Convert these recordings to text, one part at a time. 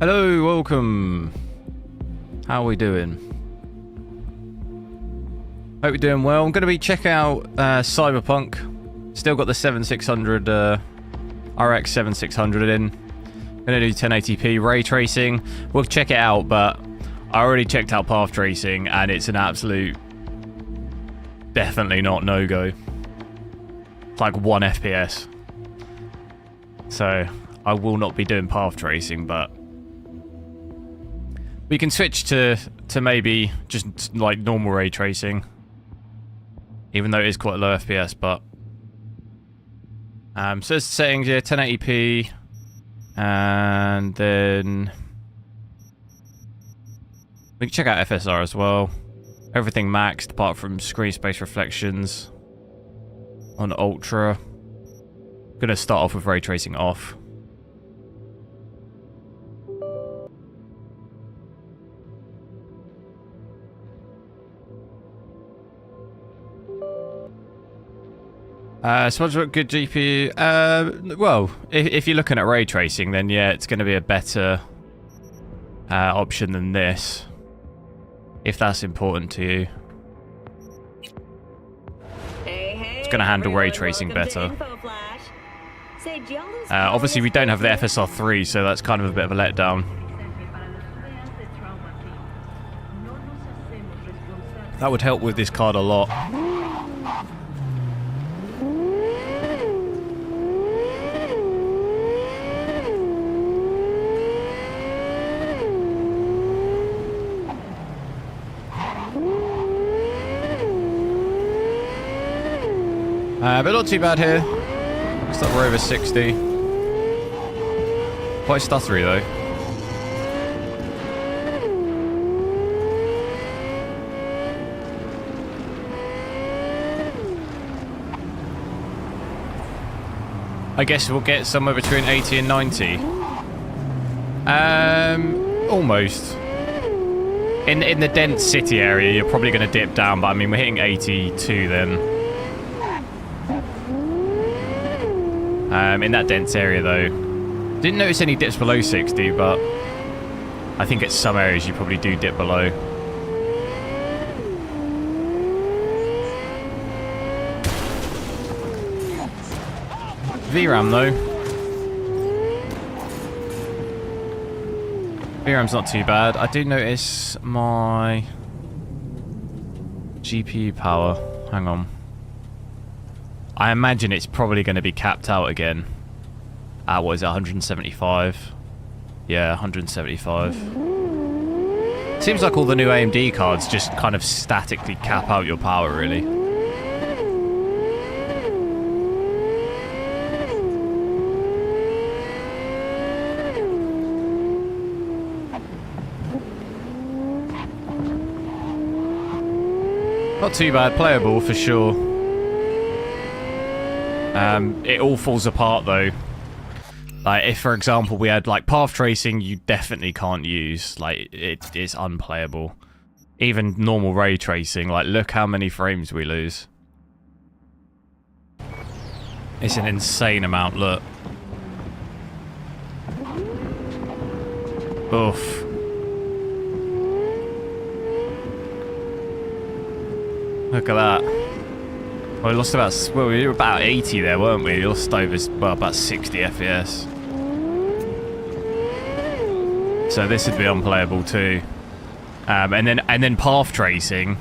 Hello, welcome. How are we doing? Hope you're doing well. I'm going to be checking out Cyberpunk. Still got the 7600 RX 7600 in. Going to do 1080p ray tracing. We'll check it out, but I already checked out path tracing and it's an absolute definitely not no-go. It's like 1 FPS. So I will not be doing path tracing, but we can switch to maybe just like normal ray tracing, even though it is quite low FPS. But so it's settings, yeah, 1080p, and then we can check out FSR as well. Everything maxed apart from screen space reflections on ultra. Gonna start off with ray tracing off. So much about good GPU. Well, if you're looking at ray tracing, then yeah, it's going to be a better option than this, if that's important to you. It's going to handle ray tracing better. Obviously, we don't have the FSR 3, so that's kind of a bit of a letdown. That would help with this card a lot. But not too bad here. Looks like we're over 60. Quite stuttery though. I guess we'll get somewhere between 80 and 90. Almost. In the dense city area, you're probably going to dip down, but I mean, we're hitting 82 then. In that dense area though, didn't notice any dips below 60, but I think at some areas you probably do dip below. VRAM though, VRAM's not too bad. I do notice my GPU power. Hang on. I imagine it's probably going to be capped out again. What is it, 175? Yeah, 175. Seems like all the new AMD cards just kind of statically cap out your power, really. Not too bad, playable for sure. It all falls apart though. Like if, for example, we had like path tracing, you definitely can't use. Like it is unplayable. Even normal ray tracing, like look how many frames we lose. It's an insane amount. Look. Oof. Look at that. Well, we lost about, well, we were about 80 there, weren't we? We lost over, well, about 60 FPS. So this would be unplayable too. And then path tracing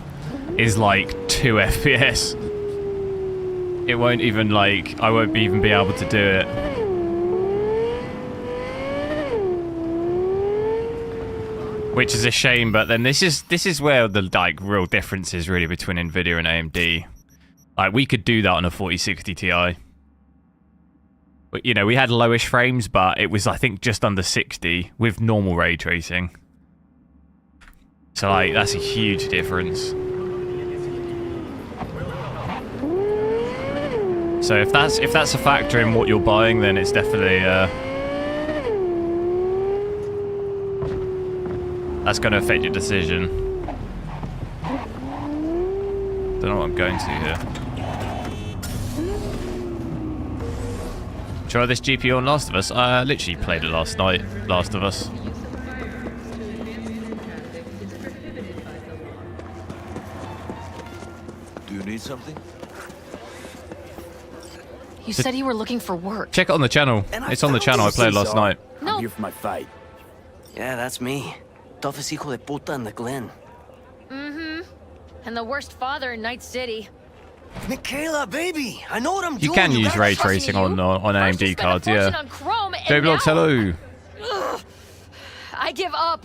is like 2 FPS. It won't even like, I won't even be able to do it. Which is a shame, but then this is where the like real difference is really between nvidia and AMD. Like, we could do that on a 4060 Ti. But, you know, we had lowish frames, but it was, I think, just under 60 with normal ray tracing. So, like, that's a huge difference. So if that's a factor in what you're buying, then it's definitely, that's going to affect your decision. Don't know what I'm going to here. Try this GPU on Last of Us. I literally played it last night, Last of Us. Do you need something? You said you were looking for work. Check it on the channel. It's on the channel. I played last night. No. I'm here for my fight. Yeah, that's me. Toughest hijo de puta in the Glen. Mm-hmm. And the worst father in Night City. Michaela, baby, I know what I'm doing. You can use gotta ray trust me. tracing on First you AMD spent a cards, fortune yeah. on Chrome, and J-Blocks, now- hello. Ugh. I give up.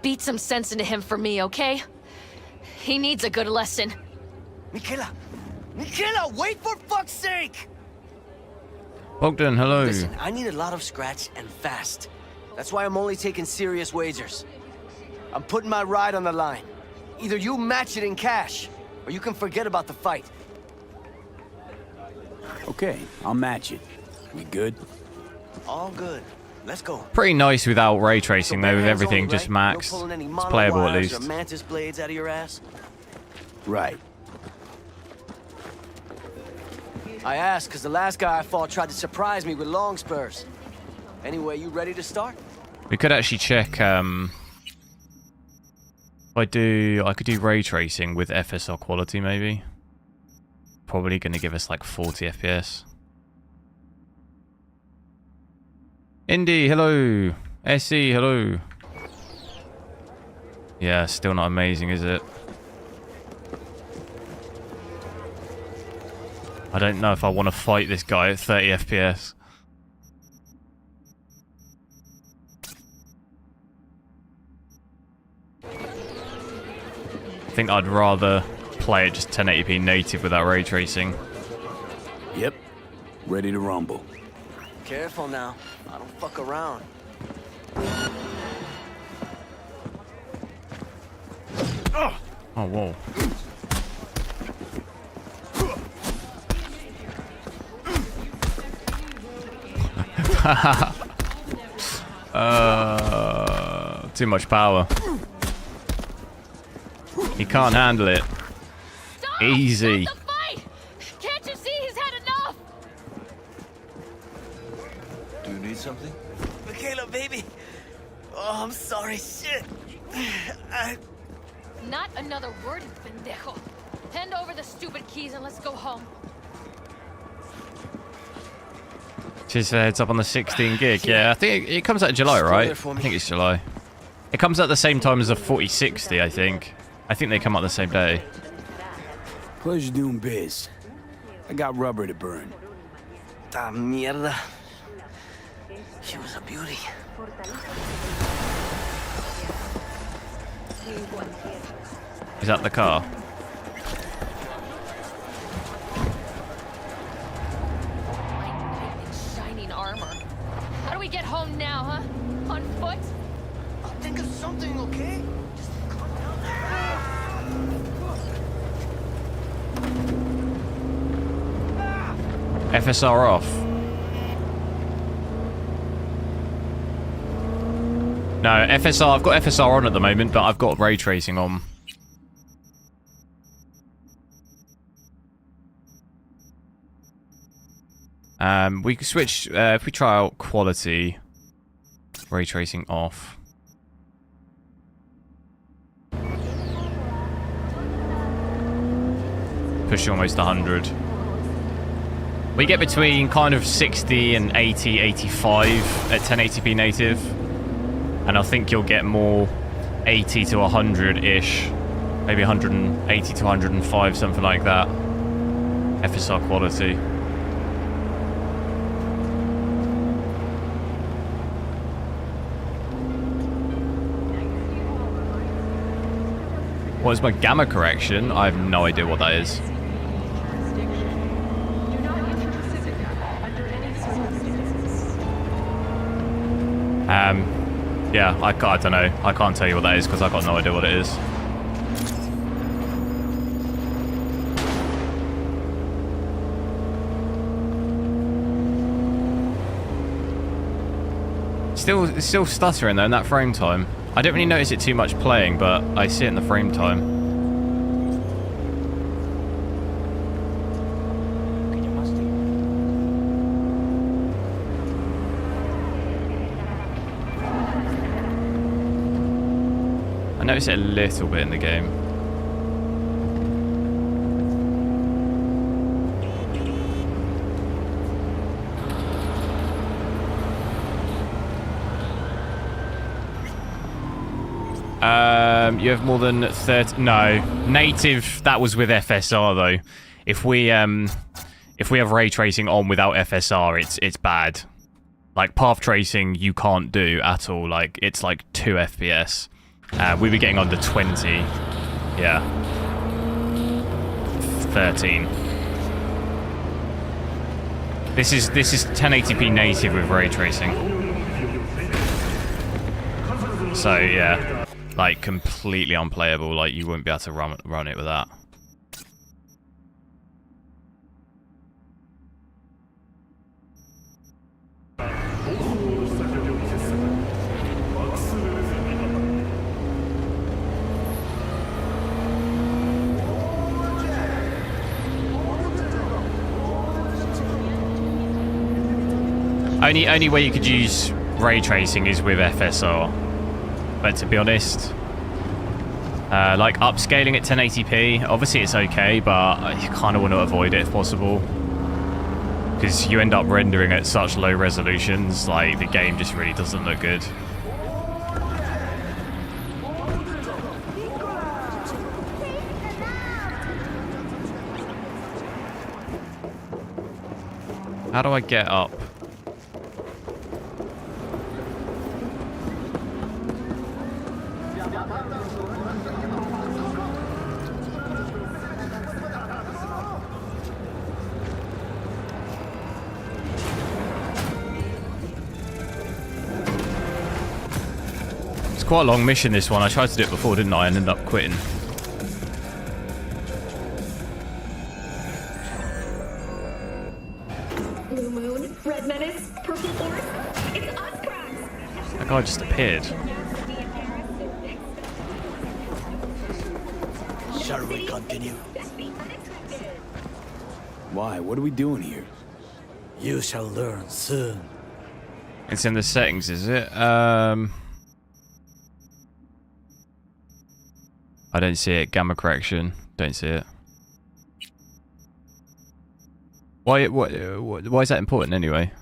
Beat some sense into him for me, okay? He needs a good lesson. Michaela, wait for fuck's sake! Bogdan, hello. Listen, I need a lot of scratch and fast. That's why I'm only taking serious wagers. I'm putting my ride on the line. Either you match it in cash, or you can forget about the fight. Okay, I'll match it. We good? All good. Let's go. Pretty nice without ray tracing, though, with Hands everything only, just right? maxed. No pulling any It's mono playable at wires or least. mantis blades out of your ass. Right. I asked because the last guy I fought tried to surprise me with long spurs. Anyway, you ready to start? We could actually check, if I could do ray tracing with FSR quality, maybe. Probably going to give us like 40 FPS. Indy, hello. SE, hello. Yeah, still not amazing, is it? I don't know if I want to fight this guy at 30 FPS. I think I'd rather play it just 1080p native without ray tracing. Yep. Ready to rumble. Careful now. I don't fuck around. Oh, whoa. Too much power. He can't handle it. Stop! Easy. Stop the fight! Can't you see he's had enough? Do you need something? Michaela, baby. Oh, I'm sorry. Shit. Not another word, pendejo. Hand over the stupid keys and let's go home. Just heads up on the 16 gig. Yeah, I think it comes out in July, right? there for I me. think it's July. It comes out the same time as the 4060, I think. I think they come out the same day. Pleasure doing biz. I got rubber to burn. Ta mierda. She was a beauty. Is that the car? My knight in shining armor. How do we get home now, huh? On foot? I'll think of something, okay? Just calm down. FSR off. No, FSR, I've got FSR on at the moment, but I've got ray tracing on. We can switch, if we try out quality, ray tracing off. Pushing almost 100. We get between kind of 60 and 80, 85 at 1080p native. And I think you'll get more 80 to 100-ish. Maybe 180 to 105, something like that. FSR quality. What is my gamma correction? I have no idea what that is. Yeah, I don't know. I can't tell you what that is because I've got no idea what it is. It's still stuttering though in that frame time. I don't really notice it too much playing, but I see it in the frame time. I notice it a little bit in the game. You have more than 30. No, native. That was with FSR though. If we have ray tracing on without FSR, it's bad. Like path tracing, you can't do at all. Like it's like 2 FPS. We were getting under 20. Yeah. 13. This is 1080p native with ray tracing. So yeah, like completely unplayable. Like you wouldn't be able to run it with that. Only way you could use ray tracing is with FSR. But to be honest, like upscaling at 1080p, obviously it's okay, but you kind of want to avoid it if possible. Because you end up rendering at such low resolutions, like the game just really doesn't look good. How do I get up? Quite a long mission, this one. I tried to do it before, didn't I, and ended up quitting. Blue moon, red menace, purple forest. It's us, cracks. That guy just appeared. Shall we continue? Why? What are we doing here? You shall learn soon. It's in the settings, is it? I don't see it. Gamma correction. Don't see it. Why is that important anyway?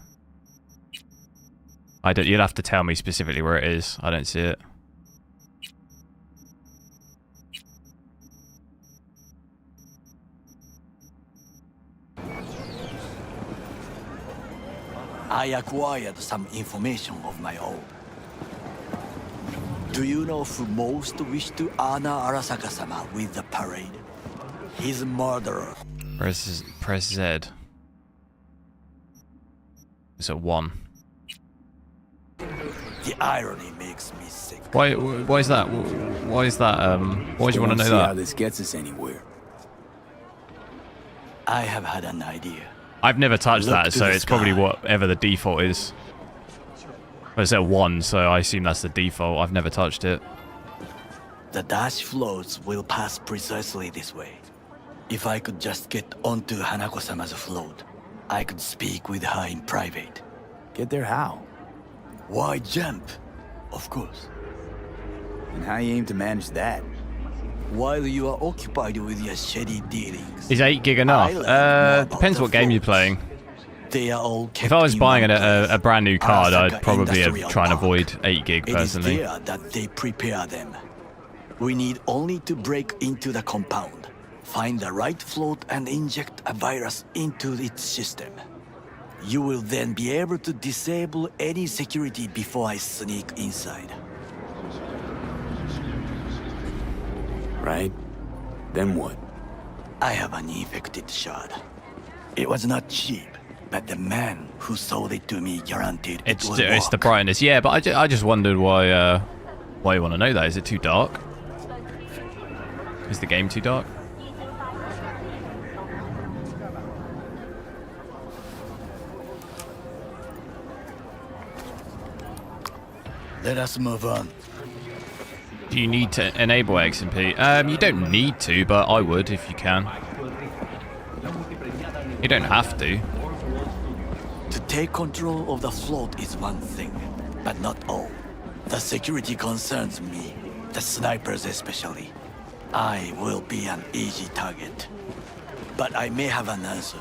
I don't. You'll have to tell me specifically where it is. I don't see it. I acquired some information of my own. Do you know who most wished to honor Arasaka-sama with the parade? His murderer. Press Z. It's a 1. The irony makes me sick. Why is that? Why is that? Why do you want to know See that? how this gets us anywhere. I have had an idea. I've never touched Look that, to so the it's probably sky. whatever the default is. Well, it's a 1, so I assume that's the default. I've never touched it. The dash floats will pass precisely this way. If I could just get onto Hanako-sama's float, I could speak with her in private. Get there how? Why jump? Of course. And how you aim to manage that? While you are occupied with your shady dealings. Is 8 gig enough? I learned more about Depends the what game you're floats. playing. They are all kept If I was in buying one a place. brand new card, I'd Arasaka probably Industrial try and Park. avoid 8 gig personally. It is there that they prepare them. We need only to break into the compound, find the right float and inject a virus into its system. You will then be able to disable any security before I sneak inside. Right? Then what? I have an infected shard. It was not cheap, but the man who sold it to me guaranteed it would work. It's the brightness, yeah. But I just wondered why you want to know that. Is it too dark? Is the game too dark? Let us move on. Do you need to enable XMP? You don't need to, but I would if you can. You don't have to. To take control of the float is one thing, but not all. The security concerns me, the snipers especially. I will be an easy target. But I may have an answer.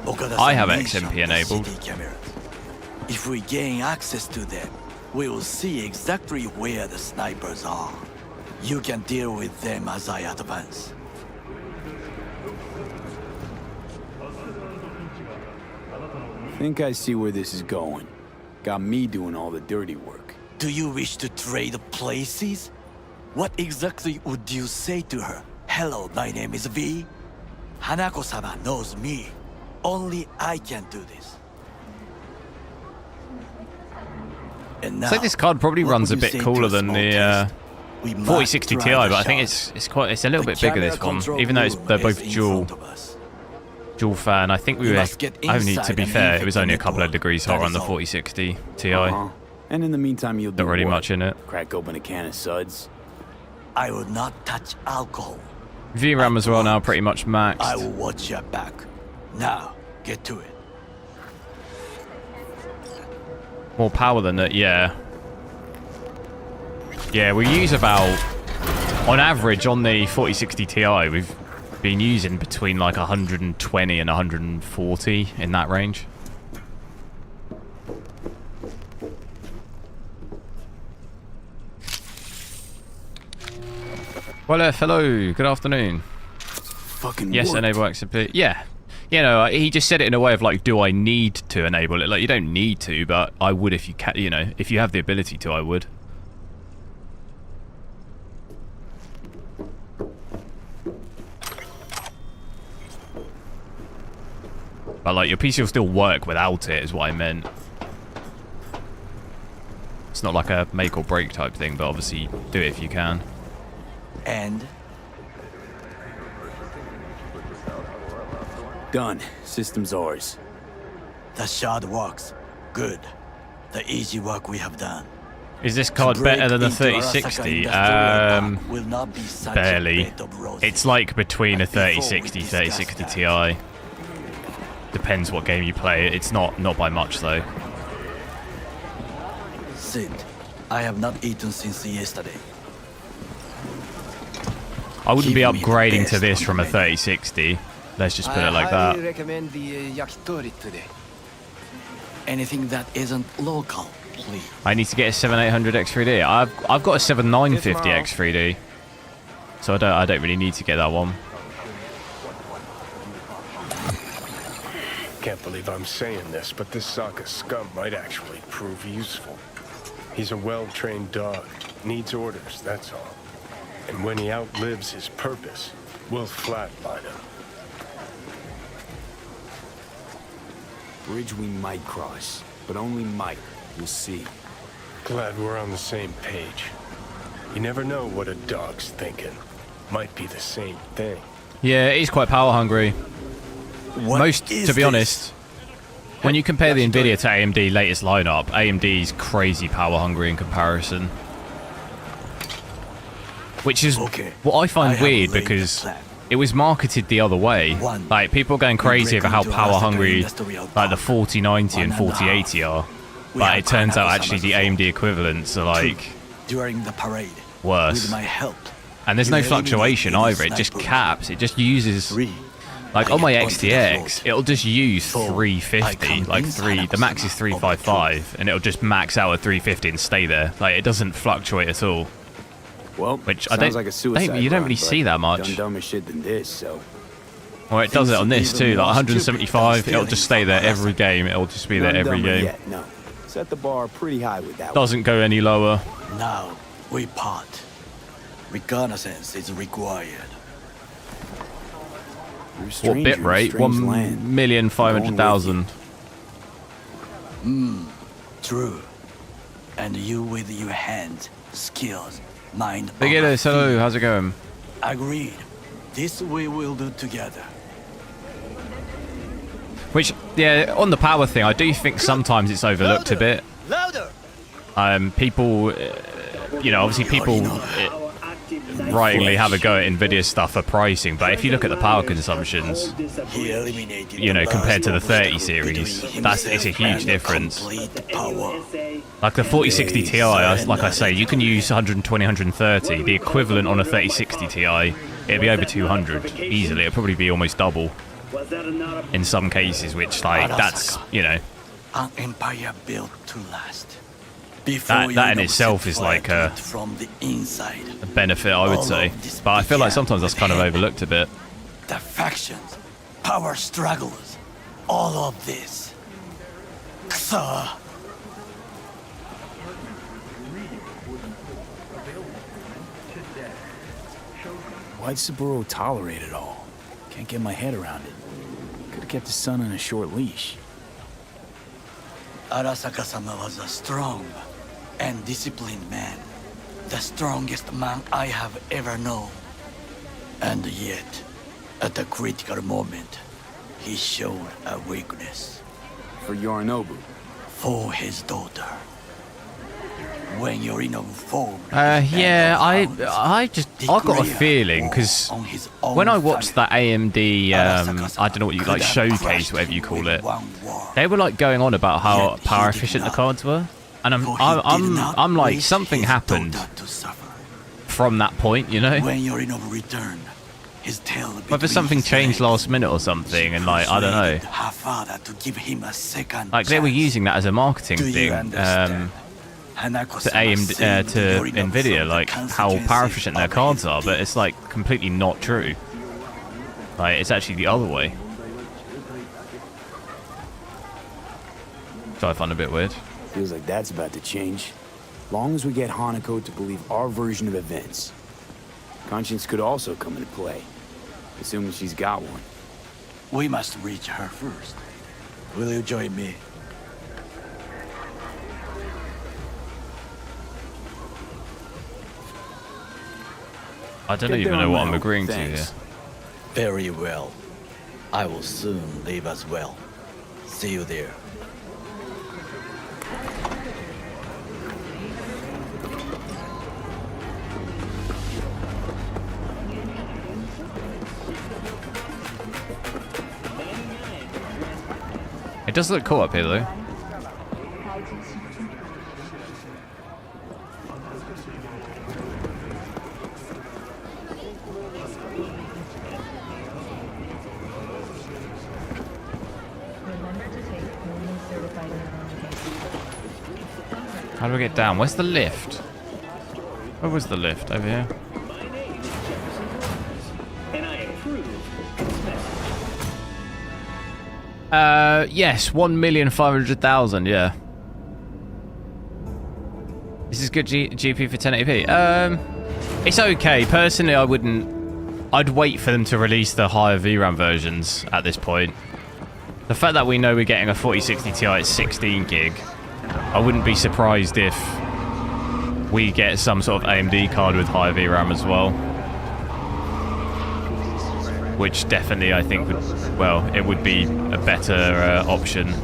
Okada-san I have mentioned XMP the enabled. city cameras. If we gain access to them, we will see exactly where the snipers are. You can deal with them as I advance. Think I see where this is going. Got me doing all the dirty work. Do you wish to trade places? What exactly would you say to her? Hello, my name is V. Hanako-sama knows me. Only I can do this. And now, So this card probably what runs a would you bit say to cooler a than small the test? We might 4060 Ti, try but the I think shot. it's a little The bit bigger, this camera one. control Even though room they're is both in dual front of us. fan. I think we You were must get only, to inside be and fair, it was infect only a the couple of network. degrees That hotter on is the all. 4060 Ti. And in the meantime, you'll do Not really what? much in it. Crack open a can of suds. I will not touch alcohol. VRAM as well now pretty much I maxed. will watch your back. Now, get to it. More power than it, yeah. Yeah, we use about, on average on the 4060 Ti, we've been using between like 120 and 140 in that range. Well, hello, good afternoon. Fucking Yes, worked. enable XMP. Yeah. You know, he just said it in a way of like, do I need to enable it? Like, you don't need to, but I would if you can, you know, if you have the ability to, I would. But like, your PC will still work without it, is what I meant. It's not like a make or break type thing, but obviously do it if you can. And Done. System's ours. the shard works. Good. The easy work we have done. Is this card better than the 3060? Barely. It's like between a 3060, 3060 Ti. Depends what game you play. It's not by much though. Sid, I have not eaten since yesterday. I wouldn't be Give me the upgrading to best this on from the a menu. 3060. Let's just put it like I that. recommend the yakitori today. Anything that isn't local, please. I need to get a 7800 X3D. I've got a 7950 X3D, so I don't really need to get that one. Can't believe I'm saying this, but this Sokka scum might actually prove useful. He's a well-trained dog, needs orders, that's all. And when he outlives his purpose, we'll flatline him. Bridge we might cross, but only might. We'll see. Glad we're on the same page. You never know what a dog's thinking. Might be the same thing. Yeah, he's quite power hungry. What is To be this? honest, when you compare the Nvidia to AMD latest lineup, AMD's crazy power hungry in comparison. Which is Okay, what I find I have weird laid the because plan. it was marketed the other way. One, Like, people are going crazy break over how into power Arasaka hungry Industrial like the Park. 4090 and 1.5. 4080 are. We But have it turns out Hanako-sama's actually the fault. AMD equivalents are like During the parade, worse. with my help, And there's no you fluctuation eliminate either. It just snipers. caps. It just uses... 3. Like I on my get onto the XTX, float. it'll just use 4. 350, I like convince the max is Hanako-sama of the 355, and it'll just max out at 350 and stay there. Like, it doesn't fluctuate at all. Well, Which I sounds don't- like a suicide you don't run, really but see that much. Done dumber shit than this, so. Or it does it on this too, like Even more 175, stupid it'll than just stay there stealing every from game. It'll just be there None every dumber game. Yet, no. Set the bar pretty high with that Doesn't go any lower. Now, we part. Reconnaissance is required. one. You're a What stranger bit in a rate? strange land. 1,500,000. True. And you with your hands, skills, mind. Big on Ellis, my hello, feet. how's it going? Agreed. This we will do together. Which, yeah, on the power thing, I do think sometimes it's overlooked a bit. Louder! People, you know, obviously people rightly have a go at Nvidia stuff for pricing, but if you look at the power consumptions, He eliminated you know, the compared to the last 30 obstacle series, between it's a himself huge and the difference. complete power. Like the 4060 Ti, like I say, you can use 120, 130. The equivalent on a 3060 Ti, it'd be over 200 easily. It'd probably be almost double in some cases, which, like, that's, you know, An empire built to last. Before that in you itself set is fire like to a it from the inside. benefit, I would All say. of this But I feel like began sometimes that's with kind of hate. overlooked a bit. The factions, power struggles, all of this. Ksa. Why'd Saburo tolerate it all? Can't get my head around it. Could have kept his son on a short leash. Arasaka-sama was a strong and disciplined man. The strongest man I have ever known. And yet, at the critical moment, he showed a weakness For Yorinobu. for his daughter. When Yorinobu formed, Yeah, I got a feeling because when I watched that AMD, I don't know what you like showcase, whatever you call it, they were like going on about how power efficient the cards were, and I'm like something happened from that point, you know. When Yorinobu returned, his tail Whether something changed last minute or something, and like I don't know, her father to give him a second like they were chance. using that as a marketing Do you thing. understand? To Nvidia, like how power efficient their cards are, but it's like completely not true. Like it's actually the other way. So I find a bit weird. Feels like that's about to change. Long as we get Hanako to believe our version of events. Conscience could also come into play, assuming she's got one. We must reach her first. Will you join me? I don't Get even there know on what my I'm own, agreeing to thanks. here. Very well. I will soon leave as well. See you there. It does look cool up here though. How do we get down? Where's the lift? Where was the lift? Over here? Yes, 1,500,000, yeah. This is good GP for 1080p. It's okay. Personally, I wouldn't... I'd wait for them to release the higher VRAM versions at this point. The fact that we know we're getting a 4060 Ti at 16 gig, I wouldn't be surprised if we get some sort of AMD card with higher VRAM as well. Which definitely I think would, well, it would be a better option.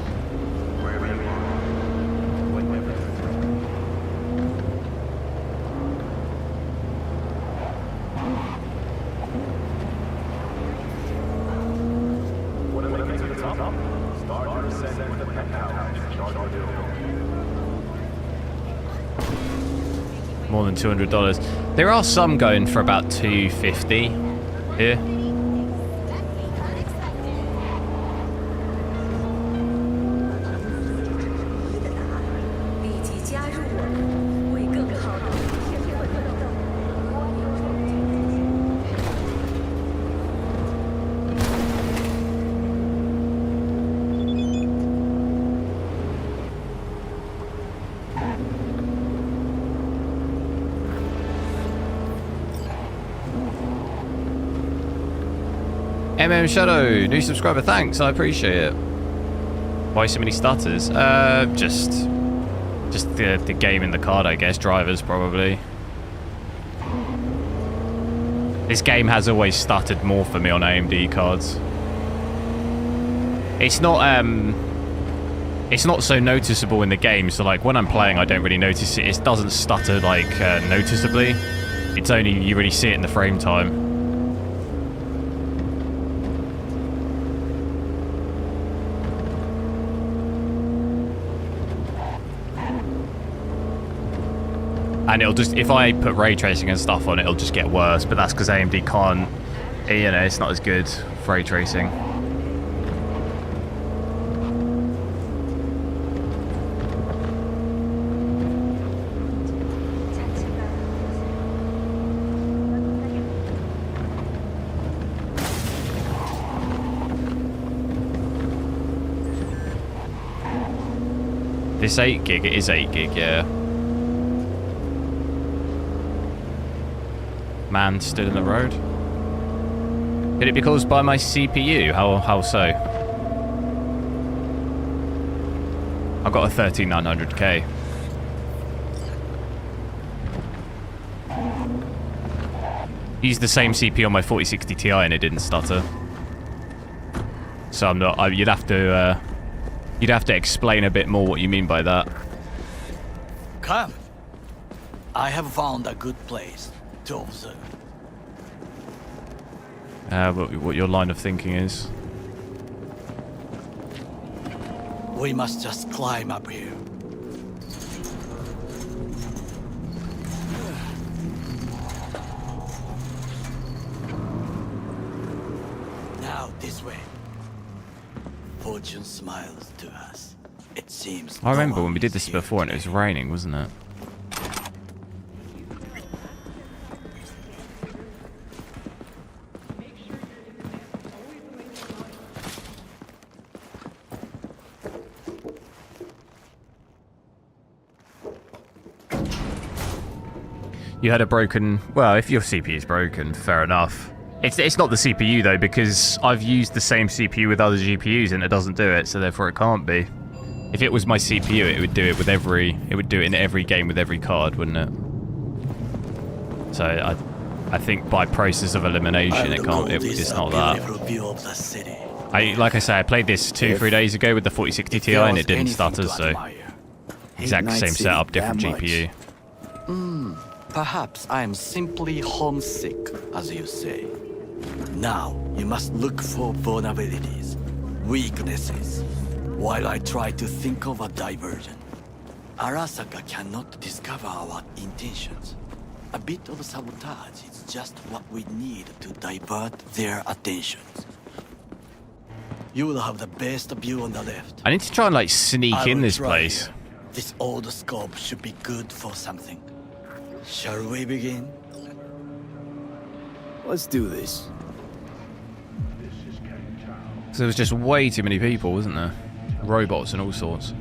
More than $200. There are some going for about $250 here. Shadow, new subscriber, thanks, I appreciate it. Why so many stutters? Just the game in the card, I guess. Drivers, probably. This game has always stuttered more for me on AMD cards. It's not so noticeable in the game, so like when I'm playing I don't really notice it. It doesn't stutter like noticeably. It's only you really see it in the frame time. And it'll just, if I put ray tracing and stuff on it, it'll just get worse. But that's because AMD can't, you know, it's not as good for ray tracing. This 8 gig, it is 8 gig, yeah. Man stood in the road. Could it be caused by my CPU? How so? I've got a 13900K. Used the same CPU on my 4060 Ti and it didn't stutter. So I'm not. You'd have to explain a bit more what you mean by that. Come. I have found a good place to observe. What your line of thinking is? We must just climb up here. Now this way. Fortune smiles to us. It seems. I remember when we did this before and it was raining, wasn't it? You had a broken... Well, if your CPU is broken, fair enough. It's not the CPU, though, because I've used the same CPU with other GPUs and it doesn't do it, so therefore it can't be. If it was my CPU, it would do it with every... It would do it in every game with every card, wouldn't it? So I think by process of elimination, it can't... It's not that. Like I say, I played this 2-3 days ago with the 4060 Ti and it didn't stutter, so... Exact same setup, different GPU. Perhaps I am simply homesick, as you say. Now, you must look for vulnerabilities, weaknesses, while I try to think of a diversion. Arasaka cannot discover our intentions. A bit of sabotage is just what we need to divert their attentions. You will have the best view on the left. I need to try and, like, sneak in this place. Here. This old scope should be good for something. Shall we begin? Let's do this. So there was just way too many people, wasn't there? Robots and all sorts.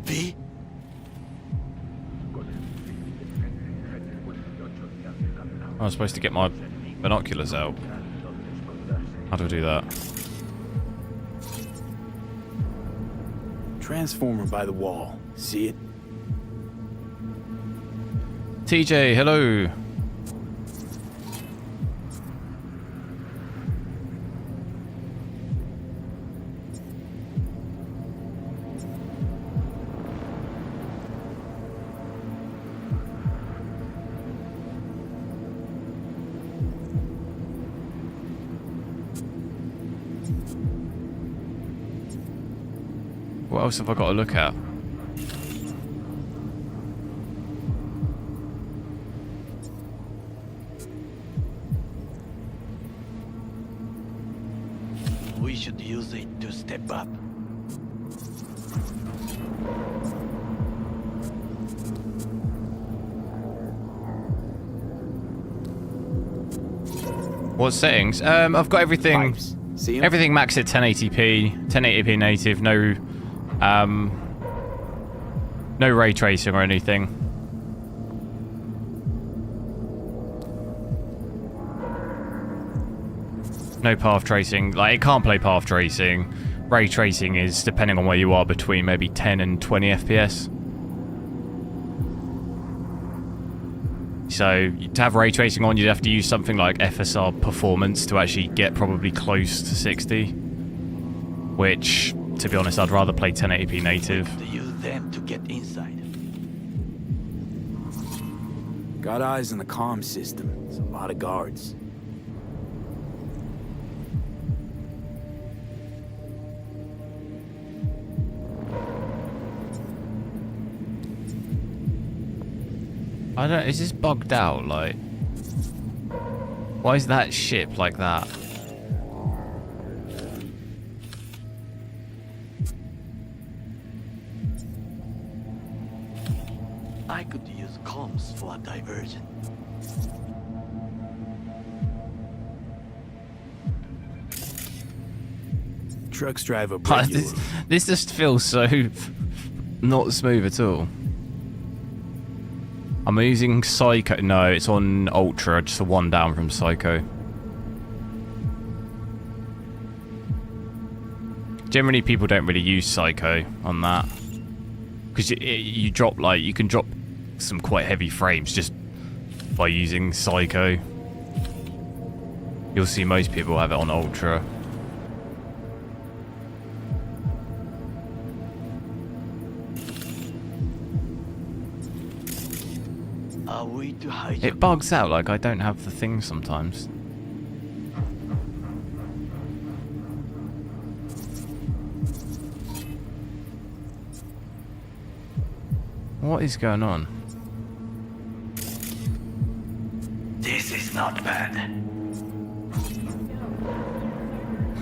V? I was supposed to get my binoculars out. How do I do that? Transformer by the wall. See it? TJ, hello. What else have I got to look at? We should use it to step up. What settings? I've got everything. See 'em? Everything maxed at 1080p, 1080p native. No, no ray tracing or anything. No path tracing. Like, it can't play path tracing. Ray tracing is, depending on where you are, between maybe 10 and 20 FPS. So, to have ray tracing on, you'd have to use something like FSR Performance to actually get probably close to 60. Which, to be honest, I'd rather play 1080p native. To use them to get inside. Got eyes on the comm system. It's a lot of guards. I don't... Is this bugged out? Like... Why is that ship like that? I could use comms for a diversion. Trucks drive up But regularly. this just feels so not smooth at all. I'm using Psycho. No, it's on Ultra, just a one down from Psycho. Generally, people don't really use Psycho on that because you drop like you can drop some quite heavy frames just by using Psycho. You'll see most people have it on Ultra. Are we to hijack? It bugs out like I don't have the thing sometimes. What is going on? This is not bad.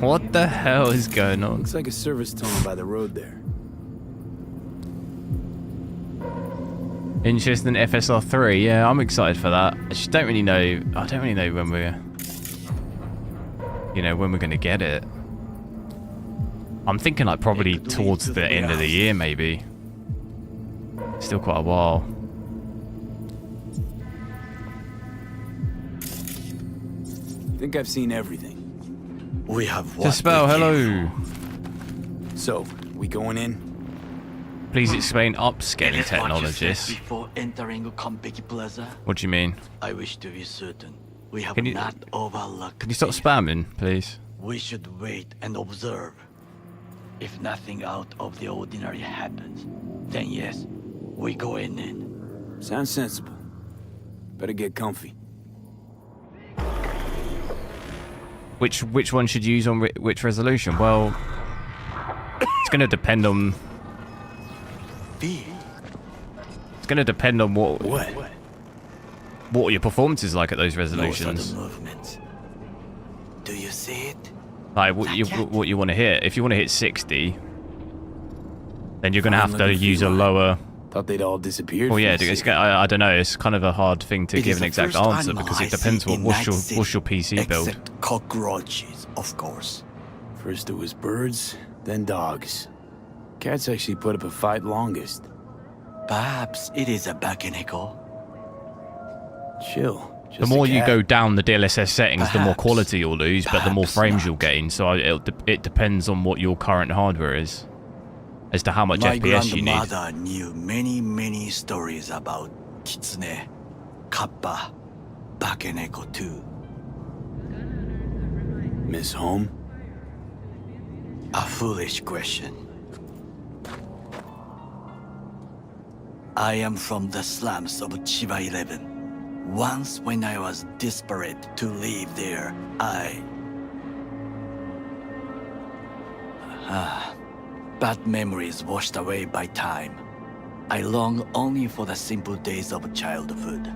What the hell is going on? Looks like a service tunnel by the road there. Interesting FSR3. Yeah, I'm excited for that. I just don't really know. I don't really know when we're, when we're gonna get it. I'm thinking like probably towards the end of the year, maybe. Still quite a while. I think I've seen everything. We have what Dispel, we hello. So, we going in? Please explain It upscaling is what you said technologies. before entering Konpeki Plaza. What do you mean? I wish to be certain we have Can you- not overlooked. Can you stop things. spamming, please? We should wait and observe. If nothing out of the ordinary happens, then yes, we go in. Sounds sensible. Better get comfy. Which one should you use on which resolution? Well, it's going to depend on. B. It's going to depend on what your performance is like at those Those are resolutions. the movements. Do you see it? Like what you want to hit. If you want to hit 60, then you're going to have to Finally, use a feline. lower. Thought they'd all disappeared. Well, from yeah, the it's, city. I don't know. It's kind of a hard thing to It give is an the exact first answer animal because I it depends see in what's Night City, your PC build. Except cockroaches, of course. First it was birds, then dogs. Cats actually put up a fight longest. Perhaps it is a Bakeneko. Chill. The Just a more you cat. go down the DLSS settings, the more Perhaps. quality you'll lose, but the more Perhaps frames not. you'll gain. So it depends on what your current hardware is, as to how much My FPS you need. grandmother knew many stories about Kitsune, Kappa, Bakeneko too. Miss Home? A foolish question. I am from the slums of Chiba 11. Once when I was desperate to live there, bad memories washed away by time. I long only for the simple days of childhood.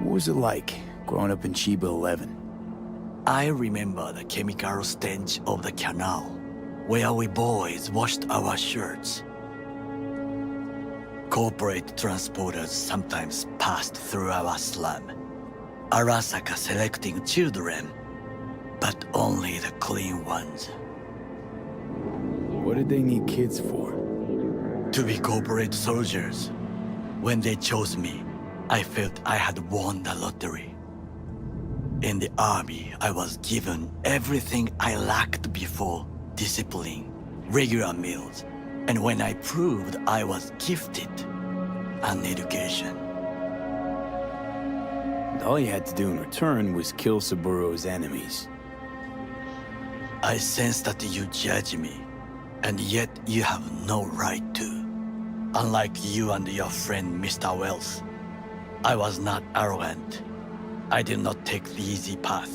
What was it like growing up in Chiba 11? I remember the chemical stench of the canal, where we boys washed our shirts. Corporate transporters sometimes passed through our slum, Arasaka selecting children, but only the clean ones. What did they need kids for? To be corporate soldiers. When they chose me, I felt I had won the lottery. In the army, I was given everything I lacked before: discipline, regular meals, and when I proved I was gifted, an education. And all you had to do in return was kill Saburo's enemies. I sense that you judge me, and yet you have no right to. Unlike you and your friend Mr. Wells, I was not arrogant. I did not take the easy path.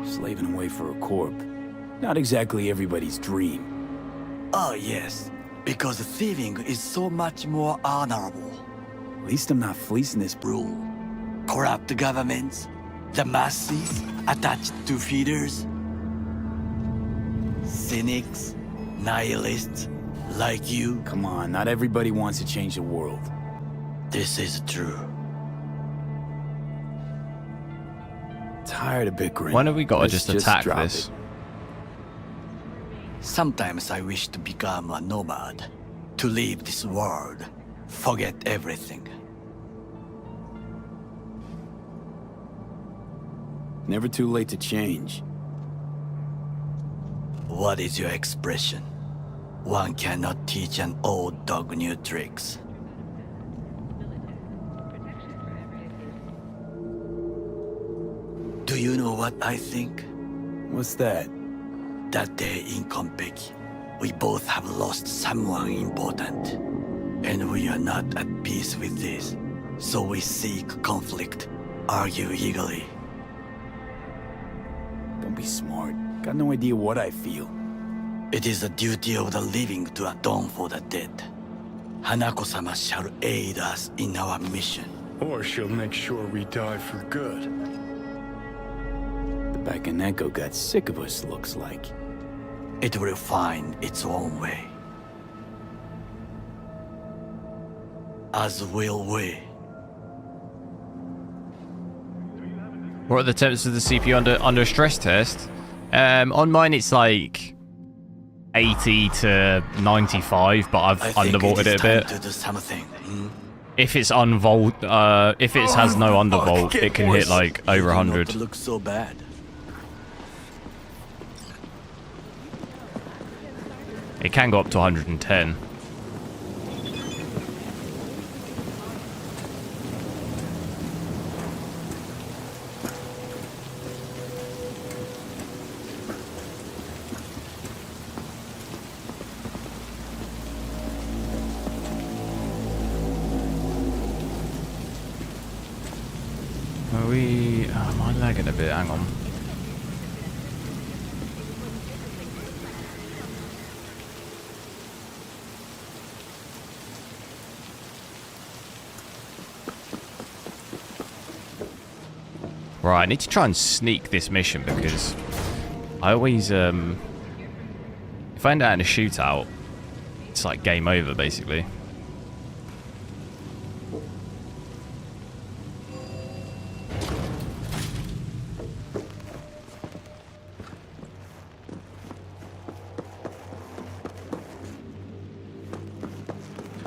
Slaving away for a corp. Not exactly everybody's dream. Oh yes, because thieving is so much more honorable. At least I'm not fleecing this Rule. Corrupt governments, the masses attached to feeders. Cynics, nihilists, like you. Come on, not everybody wants to change the world. This is true. tired of bickering. When have we got to Let's just attack drop this? it. Sometimes I wish to become a nomad, to leave this world, forget everything. Never too late to change. What is your expression? One cannot teach an old dog new tricks. Do you know what I think? What's that? That day in Compeki, we both have lost someone important. And we are not at peace with this. So we seek conflict, argue eagerly. Don't be smart. Got no idea what I feel. It is the duty of the living to atone for the dead. Hanako-sama shall aid us in our mission. Or she'll make sure we die for good. The Bakaneko got sick of us, looks like. It will find its own way. As will we. What are the temps of the CPU under stress test? On mine it's like 80 to 95, but I've undervolted it a bit. To do something. If it's unvolt, if it has no undervolt, it can hit like over 100. It looks so bad. It can go up to 110. Are we... Oh, am I lagging a bit? Hang on. Right, I need to try and sneak this mission because I always, if I end out in a shootout, it's like game over, basically.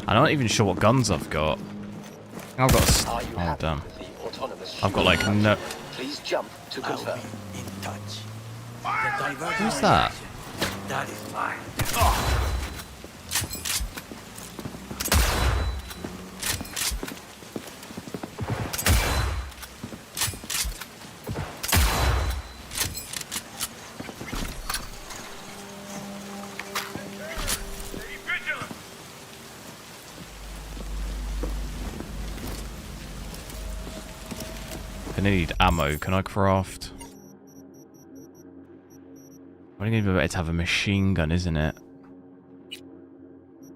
I'm not even sure what guns I've got. I've got oh, damn. I've got like no... Please jump to confirm. In touch. Who's that? That is mine. I need ammo. Can I craft? I think it'd be better to have a machine gun, isn't it?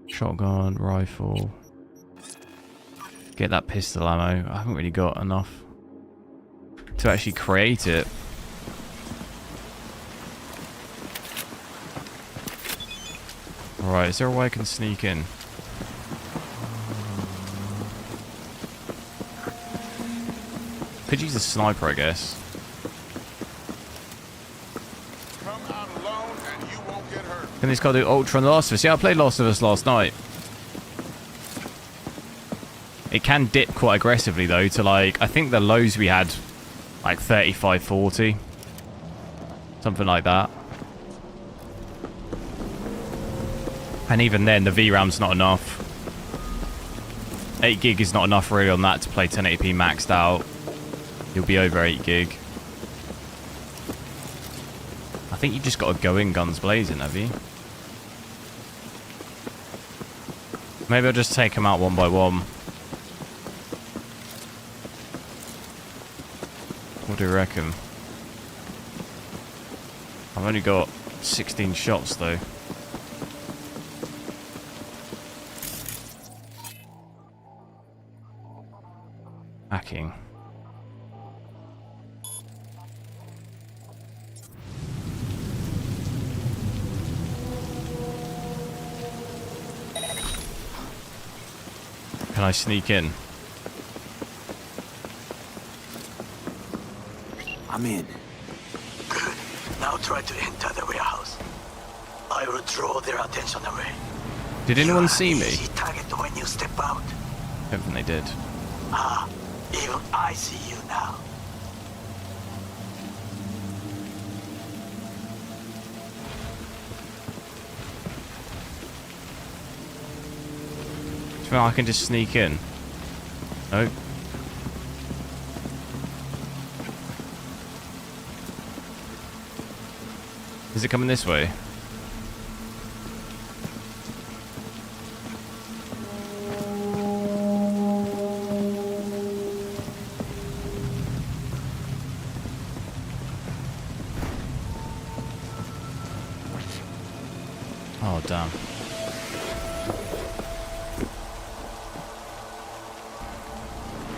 Shotgun, rifle. Get that pistol ammo. I haven't really got enough to actually create it. Alright, is there a way I can sneak in? Could use a sniper, I guess. Come out alone and you won't get hurt. Can this guy do Ultra and The Last of Us? Yeah, I played Last of Us last night. It can dip quite aggressively though to like, I think the lows we had like 35, 40. Something like that. And even then the VRAM's not enough. 8 gig is not enough really on that to play 1080p maxed out. You'll be over 8 gig. I think you've just got to go in guns blazing, have you? Maybe I'll just take them out one by one. What do you reckon? I've only got 16 shots though. Hacking. Can I sneak in? I'm in. Good. Now try to enter the warehouse. I will draw their attention away. Did anyone see me? Easy target when you step out. Don't think they did. Ah, even I see you now. Do you think I can just sneak in? Nope. Is it coming this way? Oh, damn.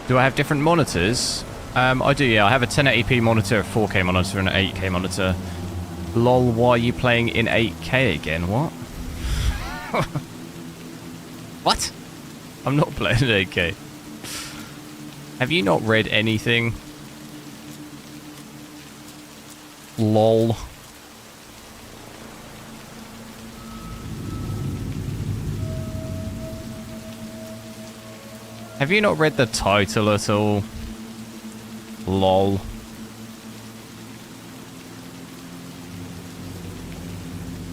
Do I have different monitors? I do, yeah. I have a 1080p monitor, a 4K monitor, and an 8K monitor. Lol, why are you playing in 8K again? What? What? I'm not playing in 8K. Have you not read anything? Lol. Have you not read the title at all? Lol.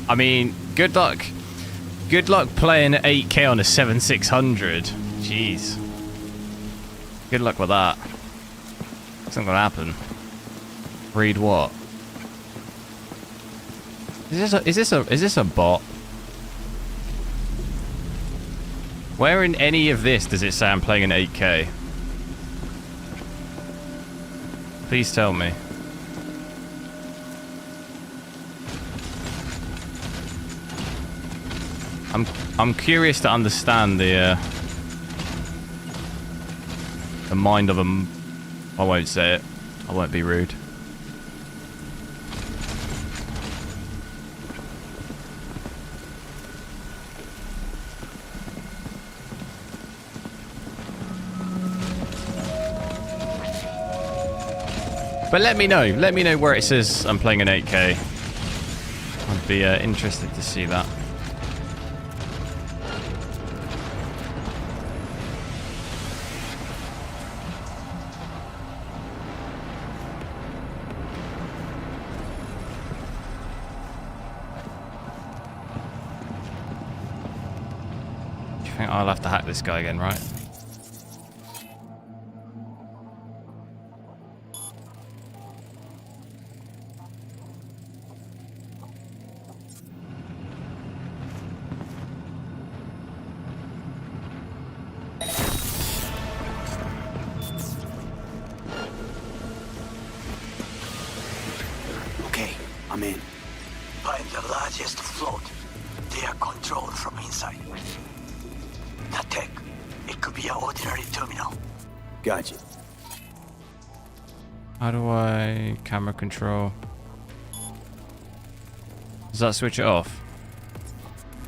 I mean, good luck. Good luck playing 8K on a 7600. Jeez. Good luck with that. It's not gonna happen. Read what? Is this a bot? Where in any of this does it say I'm playing in 8K? Please tell me. I'm curious to understand the mind of a... I won't say it. I won't be rude. But let me know. Let me know where it says I'm playing in 8K. I'd be interested to see that. I think I'll have to hack this guy again, right? Okay, I'm in. Find the largest float. They are controlled from inside. The tech. It could be an ordinary terminal. Gotcha. How do I camera control? Does that switch it off?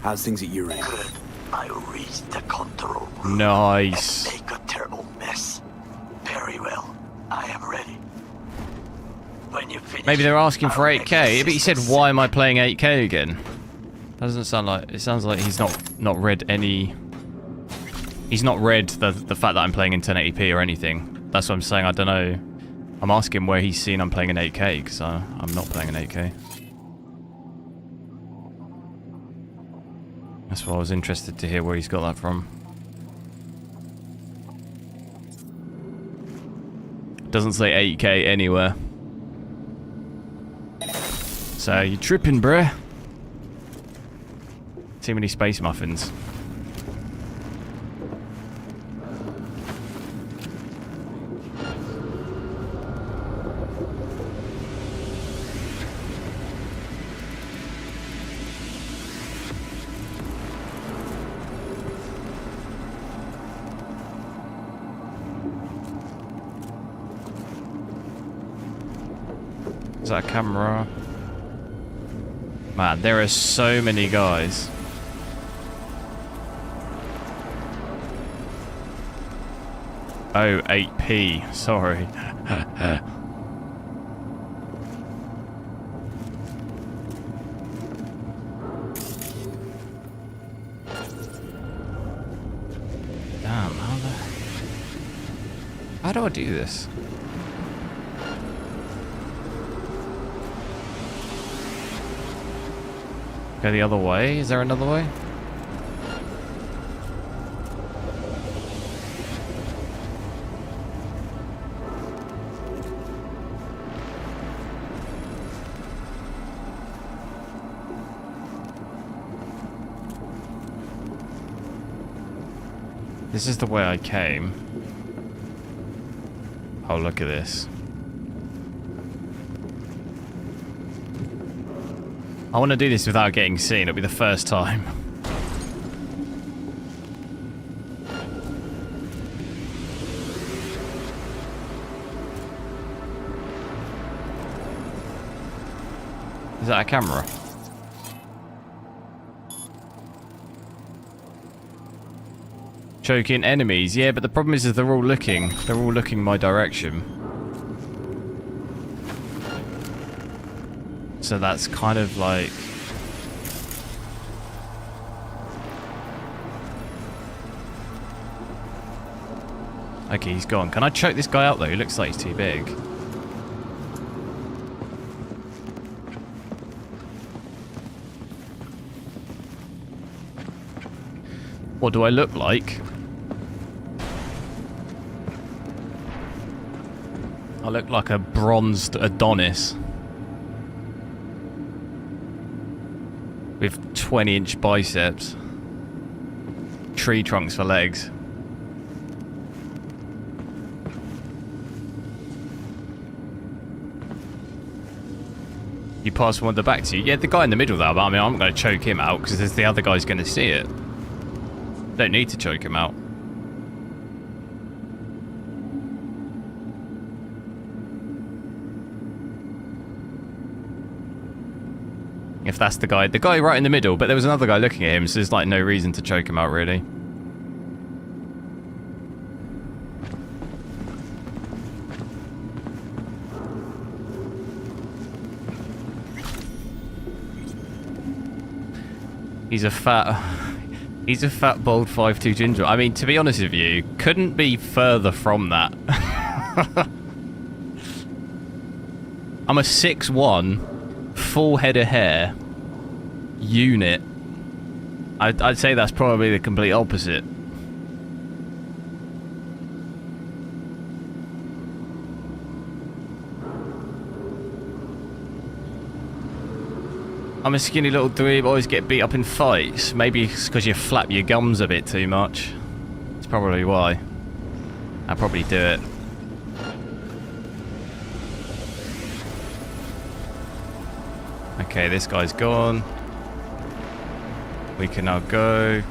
How's things at your end? Good. I reached the control room. Nice. And make a terrible mess. Very well. I am ready. When you finish, Maybe they're asking for I'll make 8K, but he said, assistance. why am I playing 8K again? Doesn't sound like... It sounds like he's not read any... He's not read the fact that I'm playing in 1080p or anything. That's what I'm saying. I don't know. I'm asking where he's seen I'm playing in 8K, because I'm not playing in 8K. That's why I was interested to hear where he's got that from. Doesn't say 8K anywhere. So, you tripping, bruh? Too many space muffins. Is that a camera? Man, there are so many guys. Oh, 8p. Sorry. do I do this? Go the other way? Is there another way? This is the way I came. Oh, look at this. I want to do this without getting seen. It'll be the first time. Is that a camera? Choking enemies. Yeah, but the problem is they're all looking. They're all looking my direction. So that's kind of like... Okay, he's gone. Can I choke this guy out though? He looks like he's too big. What do I look like? I look like a bronzed Adonis. With 20-inch biceps. Tree trunks for legs. You pass one of the back to you? Yeah, the guy in the middle there, but I mean, I'm going to choke him out because the other guy's going to see it. Don't need to choke him out. If that's the guy right in the middle, but there was another guy looking at him, so there's like no reason to choke him out really. He's a fat, bold 5'2" ginger. I mean, to be honest with you, couldn't be further from that. I'm a 6'1", full head of hair unit. I'd say that's probably the complete opposite. I'm a skinny little dweeb, always get beat up in fights. Maybe it's because you flap your gums a bit too much. That's probably why. I'll probably do it. Okay, this guy's gone. We can now go.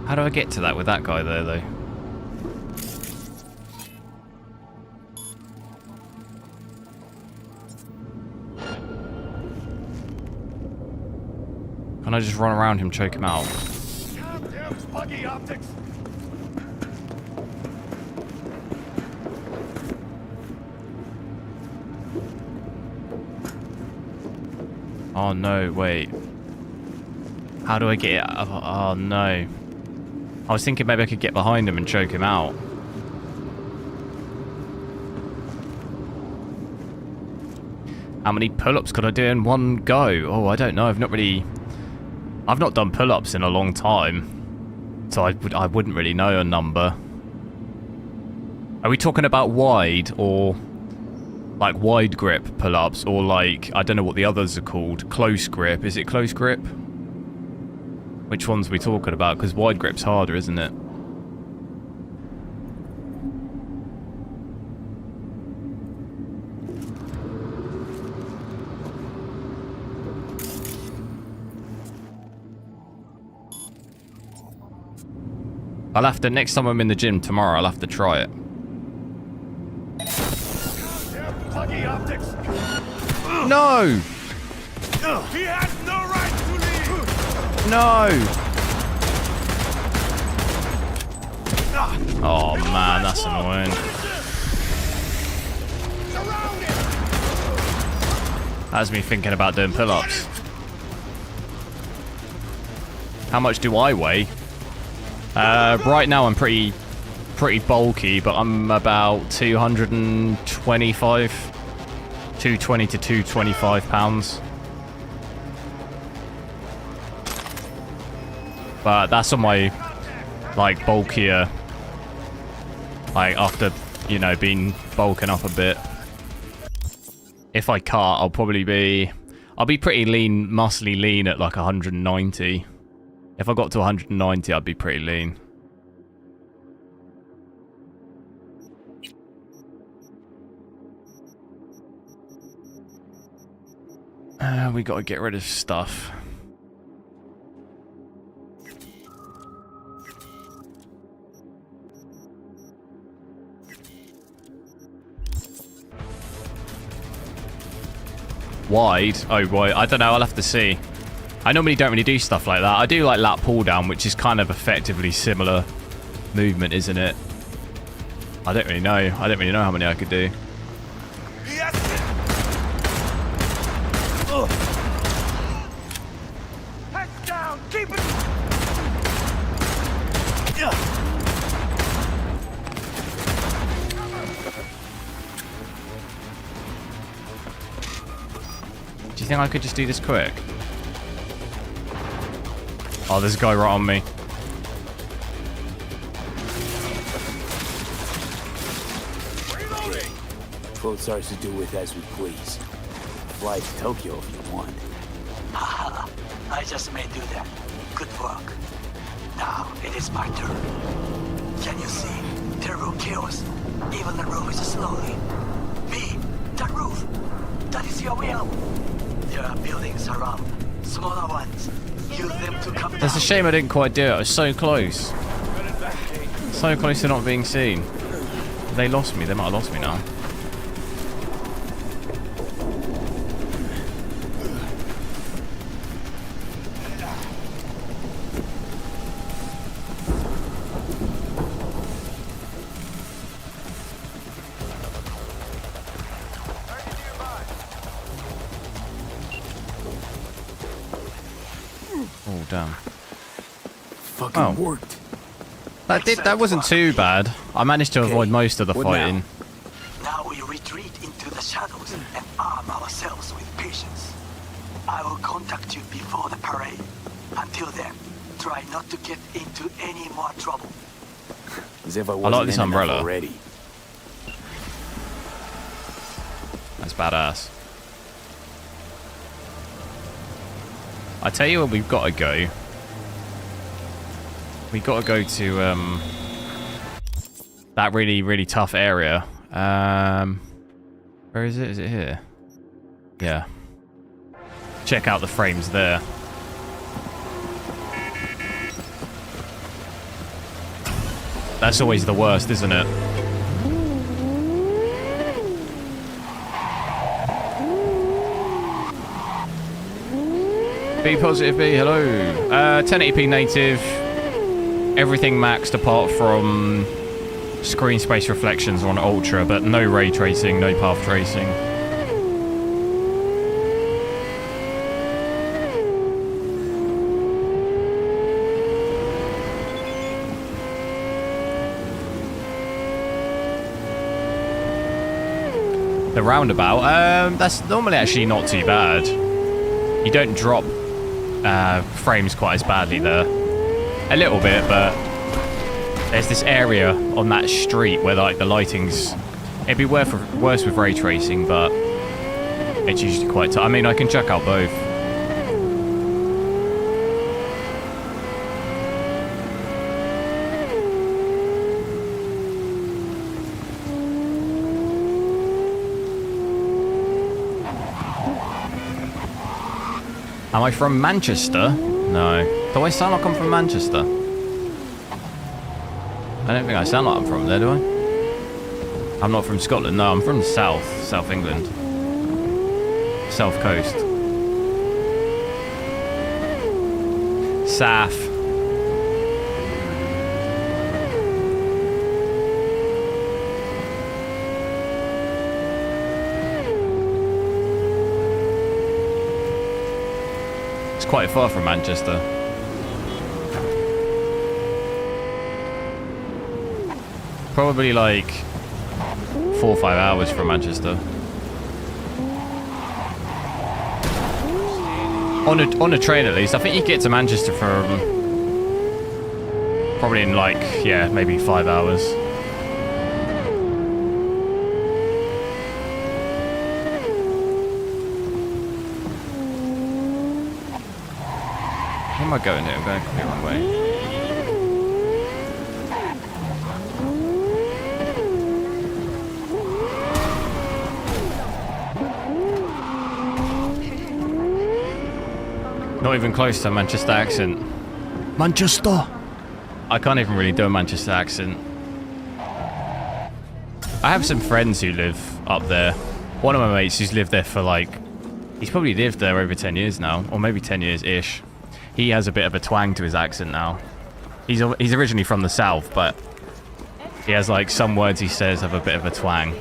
How do I get to that with that guy there, though? Can I just run around him, choke him out? Goddamn buggy optics! Oh no, wait. How do I get it? Oh no. I was thinking maybe I could get behind him and choke him out. How many pull-ups could I do in one go? Oh, I don't know. I've not done pull-ups in a long time. So I wouldn't really know a number. Are we talking about wide or like wide grip pull-ups or like, I don't know what the others are called. Close grip. Is it close grip? Which ones are we talking about? Because wide grip's harder, isn't it? I'll have to, next time I'm in the gym tomorrow, I'll have to try it. Goddamn buggy optics! No! He has no right to leave! No! Oh man, that's annoying. That's me thinking about doing pull-ups. How much do I weigh? Right now I'm pretty bulky, but I'm about 225, 220 to 225 pounds. But that's on my, like, bulkier, like, after, you know, being bulking up a bit. If I cut, I'll be pretty lean, muscly lean at like 190. If I got to 190, I'd be pretty lean. We gotta get rid of stuff. Wide? Oh, wide. I don't know. I'll have to see. I normally don't really do stuff like that. I do like lat pull down, which is kind of effectively similar movement, isn't it? I don't really know. I don't really know how many I could do. Head down, keep it. Do you think I could just do this quick? Oh, there's a guy right on me. Boats ours to do with as we please. Fly to Tokyo if you want. Haha, I just may do that. Good work. Now it is my turn. Can you see? Terrible chaos. Even the roof is slowly. Me, that roof. That is your will. There are buildings around. Smaller ones. Use them to come down. It's a shame I didn't quite do it. I was so close. So close to not being seen. They lost me. They might have lost me now. Oh, damn. Fucking worked. That wasn't too bad. I managed to avoid most of the What fighting. Now we retreat into the shadows and arm ourselves with patience. I will contact you before the parade. Until then, try not to get into any more trouble. As if I like wasn't this in enough umbrella. already. That's badass. I tell you where we've got to go. We got to go to that really, really tough area. Where is it? Is it here? Yeah. Check out the frames there. That's always the worst, isn't it? Be positive, be hello. 1080p native. Everything maxed apart from screen space reflections on ultra, but no ray tracing, no path tracing. The roundabout, that's normally actually not too bad. You don't drop frames quite as badly there. A little bit, but there's this area on that street where like the lighting's... It'd be worse with ray tracing, but it's usually quite tough. I mean, I can check out both. Am I from Manchester? No. Do I sound like I'm from Manchester? I don't think I sound like I'm from there, do I? I'm not from Scotland. No, I'm from the south. South England. South Coast. Saf. It's quite far from Manchester. Probably like 4 or 5 hours from Manchester. On a train at least. I think you get to Manchester from probably in like, yeah, maybe 5 hours. Where am I going here? I'm going the wrong way. Not even close to a Manchester accent. Manchester! I can't even really do a Manchester accent. I have some friends who live up there. One of my mates who's lived there for like... He's probably lived there over 10 years now. Or maybe 10 years-ish. He has a bit of a twang to his accent now. He's originally from the south, but... He has like some words he says have a bit of a twang.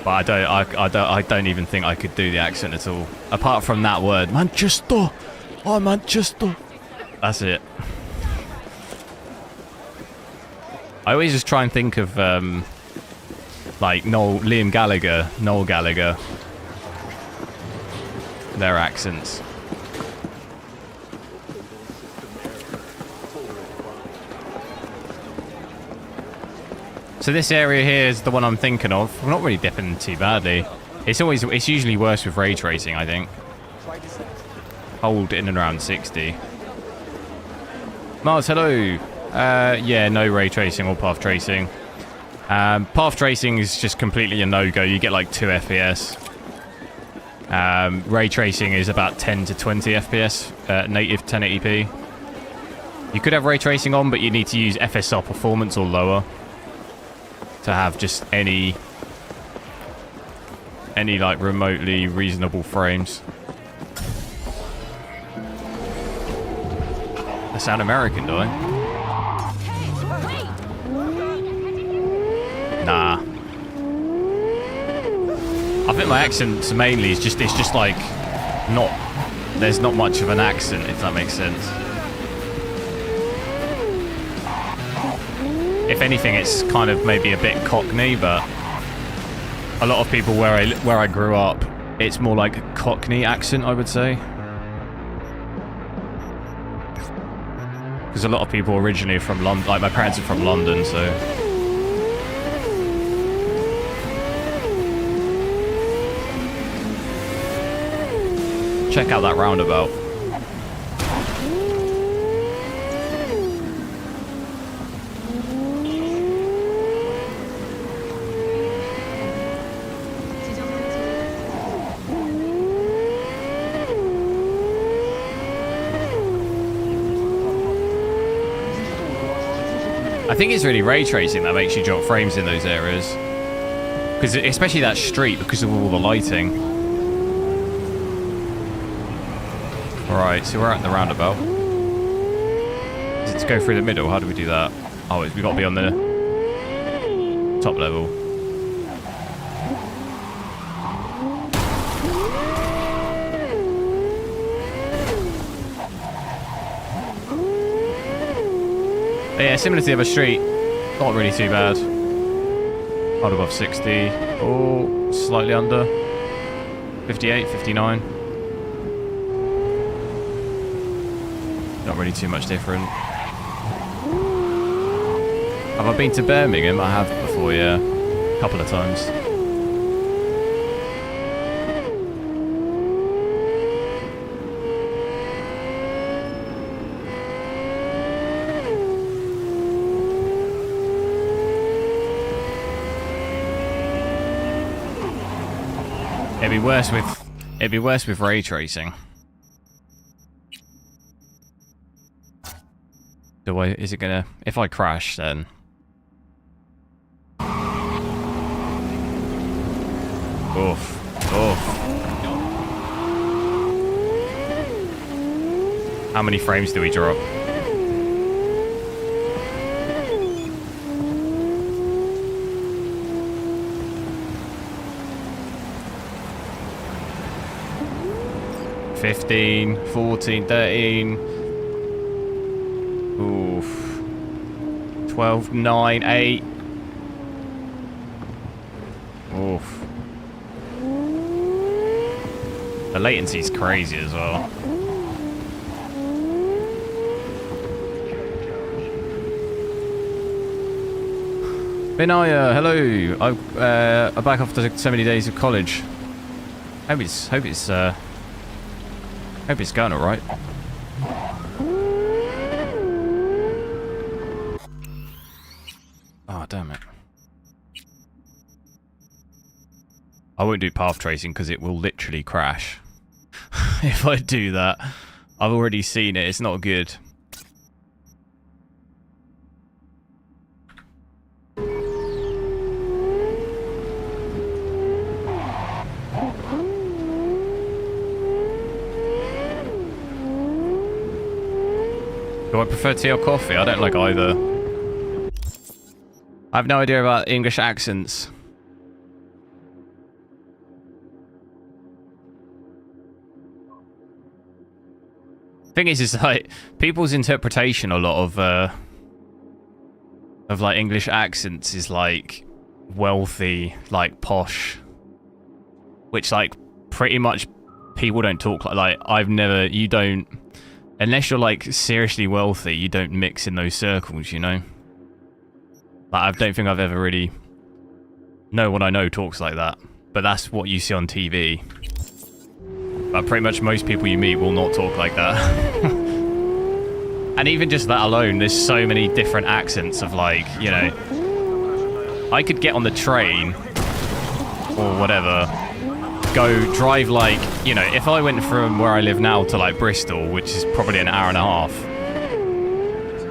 But I don't even think I could do the accent at all. Apart from that word, Manchester. Oh, Manchester. That's it. I always just try and think of like Noel Gallagher. Their accents. So this area here is the one I'm thinking of. We're not really dipping too badly. It's usually worse with ray tracing, I think. Hold in and around 60. Mars, hello. Yeah, no ray tracing or path tracing. Path tracing is just completely a no-go. You get like 2 FPS. Ray tracing is about 10 to 20 FPS, native 1080p. You could have ray tracing on, but you need to use FSR performance or lower to have just any like remotely reasonable frames. I sound American, do I? Nah. I think my accent mainly is just like there's not much of an accent, if that makes sense. If anything, it's kind of maybe a bit Cockney, but a lot of people where I grew up, it's more like a Cockney accent, I would say. Because a lot of people originally are from London, like my parents are from London, so... Check out that roundabout. I think it's really ray tracing that makes you drop frames in those areas. Because especially that street, because of all the lighting. Alright, so we're at the roundabout. Is it to go through the middle? How do we do that? Oh, we've got to be on the top level. But yeah, similar to the other street. Not really too bad. Not above 60. Oh, slightly under. 58, 59. Not really too much different. Have I been to Birmingham? I have before, yeah. A couple of times. It'd be worse with ray tracing. Is it gonna... If I crash, then... Oof. Oof. How many frames do we drop? $15, $14, $13. Oof. $12, $9, $8. Oof. The latency's crazy as well. Benaya, hello. I'm back after so many days of college. Hope it's going all right. Oh, damn it. I won't do path tracing because it will literally crash. If I do that, I've already seen it. It's not good. Do I prefer tea or coffee? I don't like either. I have no idea about English accents. Thing is like people's interpretation a lot of like English accents is like wealthy, like posh, which like pretty much people don't talk like I've never. You don't. Unless you're, like, seriously wealthy, you don't mix in those circles, you know? Like, I don't think I've ever really... No one I know talks like that. But that's what you see on TV. But pretty much most people you meet will not talk like that. And even just that alone, there's so many different accents of, like, you know... I could get on the train, or whatever... drive like, you know, if I went from where I live now to like Bristol, which is probably an hour and a half,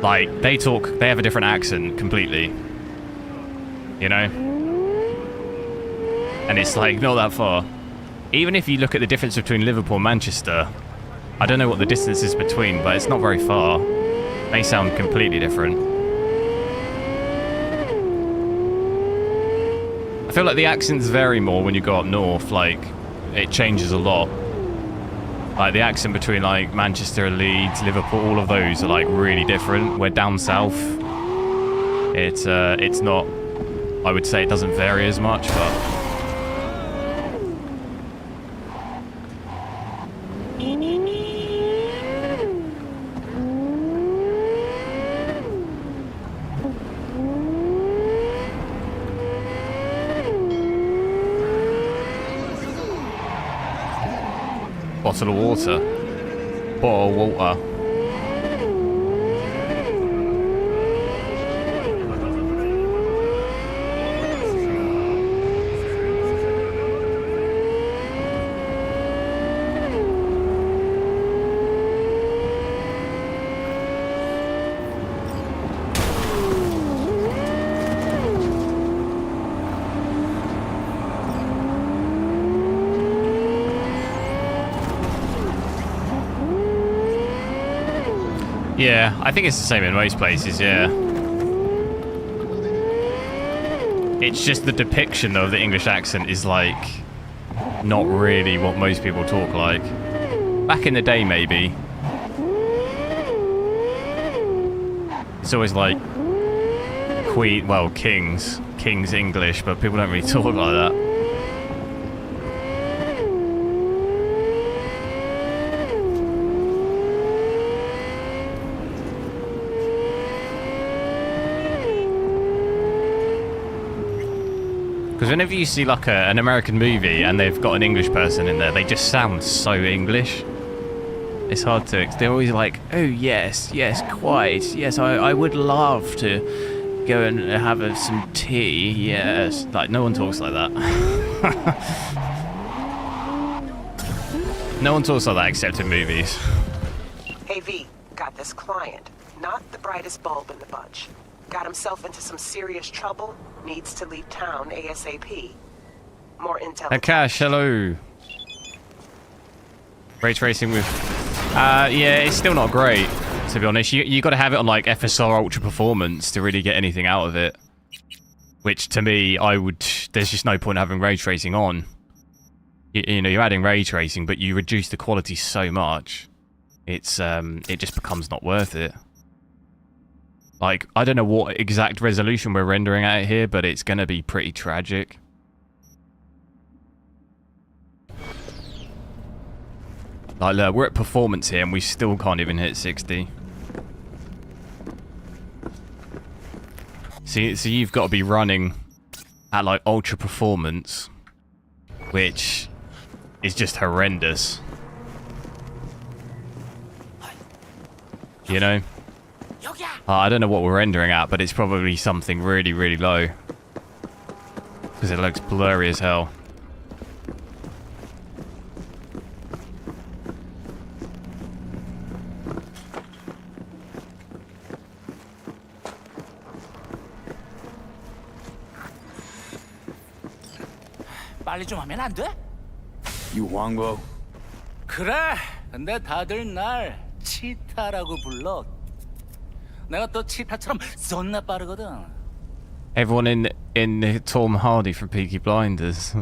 like they have a different accent completely, you know, and it's like not that far. Even if you look at the difference between Liverpool and Manchester, I don't know what the distance is between, but it's not very far. They sound completely different. I feel like the accents vary more when you go up north, like, it changes a lot. Like, the accent between, like, Manchester, Leeds, Liverpool, all of those are, like, really different. Where down south, it's not, I would say it doesn't vary as much, but... Bottle of water. Bottle of water. Yeah, I think it's the same in most places, yeah. It's just the depiction of the English accent is like not really what most people talk like. Back in the day, maybe. It's always like King's English, but people don't really talk like that. Because whenever you see like an American movie and they've got an English person in there, they just sound so English. It's hard to... They're always like, oh yes, yes, quite. Yes, I would love to go and have some tea, yes. Like, no one talks like that. No one talks like that except in movies. Hey V, got this client. Not the brightest bulb in the bunch. Got himself into some serious trouble. Needs to leave town ASAP. More intel. Akash, hello. Ray tracing with Yeah, it's still not great, to be honest. You got to have it on like FSR Ultra Performance to really get anything out of it. Which to me, there's just no point having ray tracing on. You know, you're adding ray tracing, but you reduce the quality so much, it just becomes not worth it. Like, I don't know what exact resolution we're rendering at here, but it's gonna be pretty tragic. Like, look, we're at performance here, and we still can't even hit 60. So you've got to be running at like ultra performance, which is just horrendous. You know? I don't know what we're rendering at, but it's probably something really, really low. Because it looks blurry as hell. 빨리 좀 하면 안 돼? UltraSharp? 그래. 근데 다들 날 치타라고 불러. 내가 또 치타처럼 존나 빠르거든. Everyone in Tom Hardy from Peaky Blinders.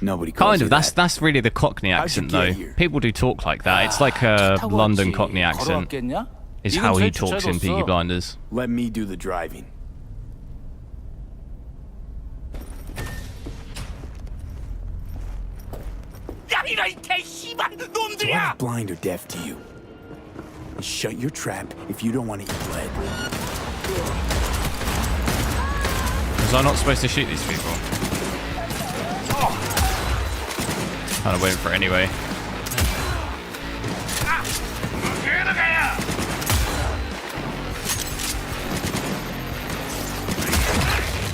Nobody calls kind of. you that. That's really the Cockney accent, though. People do talk like that. It's like a London Cockney accent. Is how he talks in Peaky Blinders. Let me do the driving. Do I look blind or deaf to you? Shut your trap if you don't want to eat lead. Was I not supposed to shoot these people? Kind of waiting for it anyway.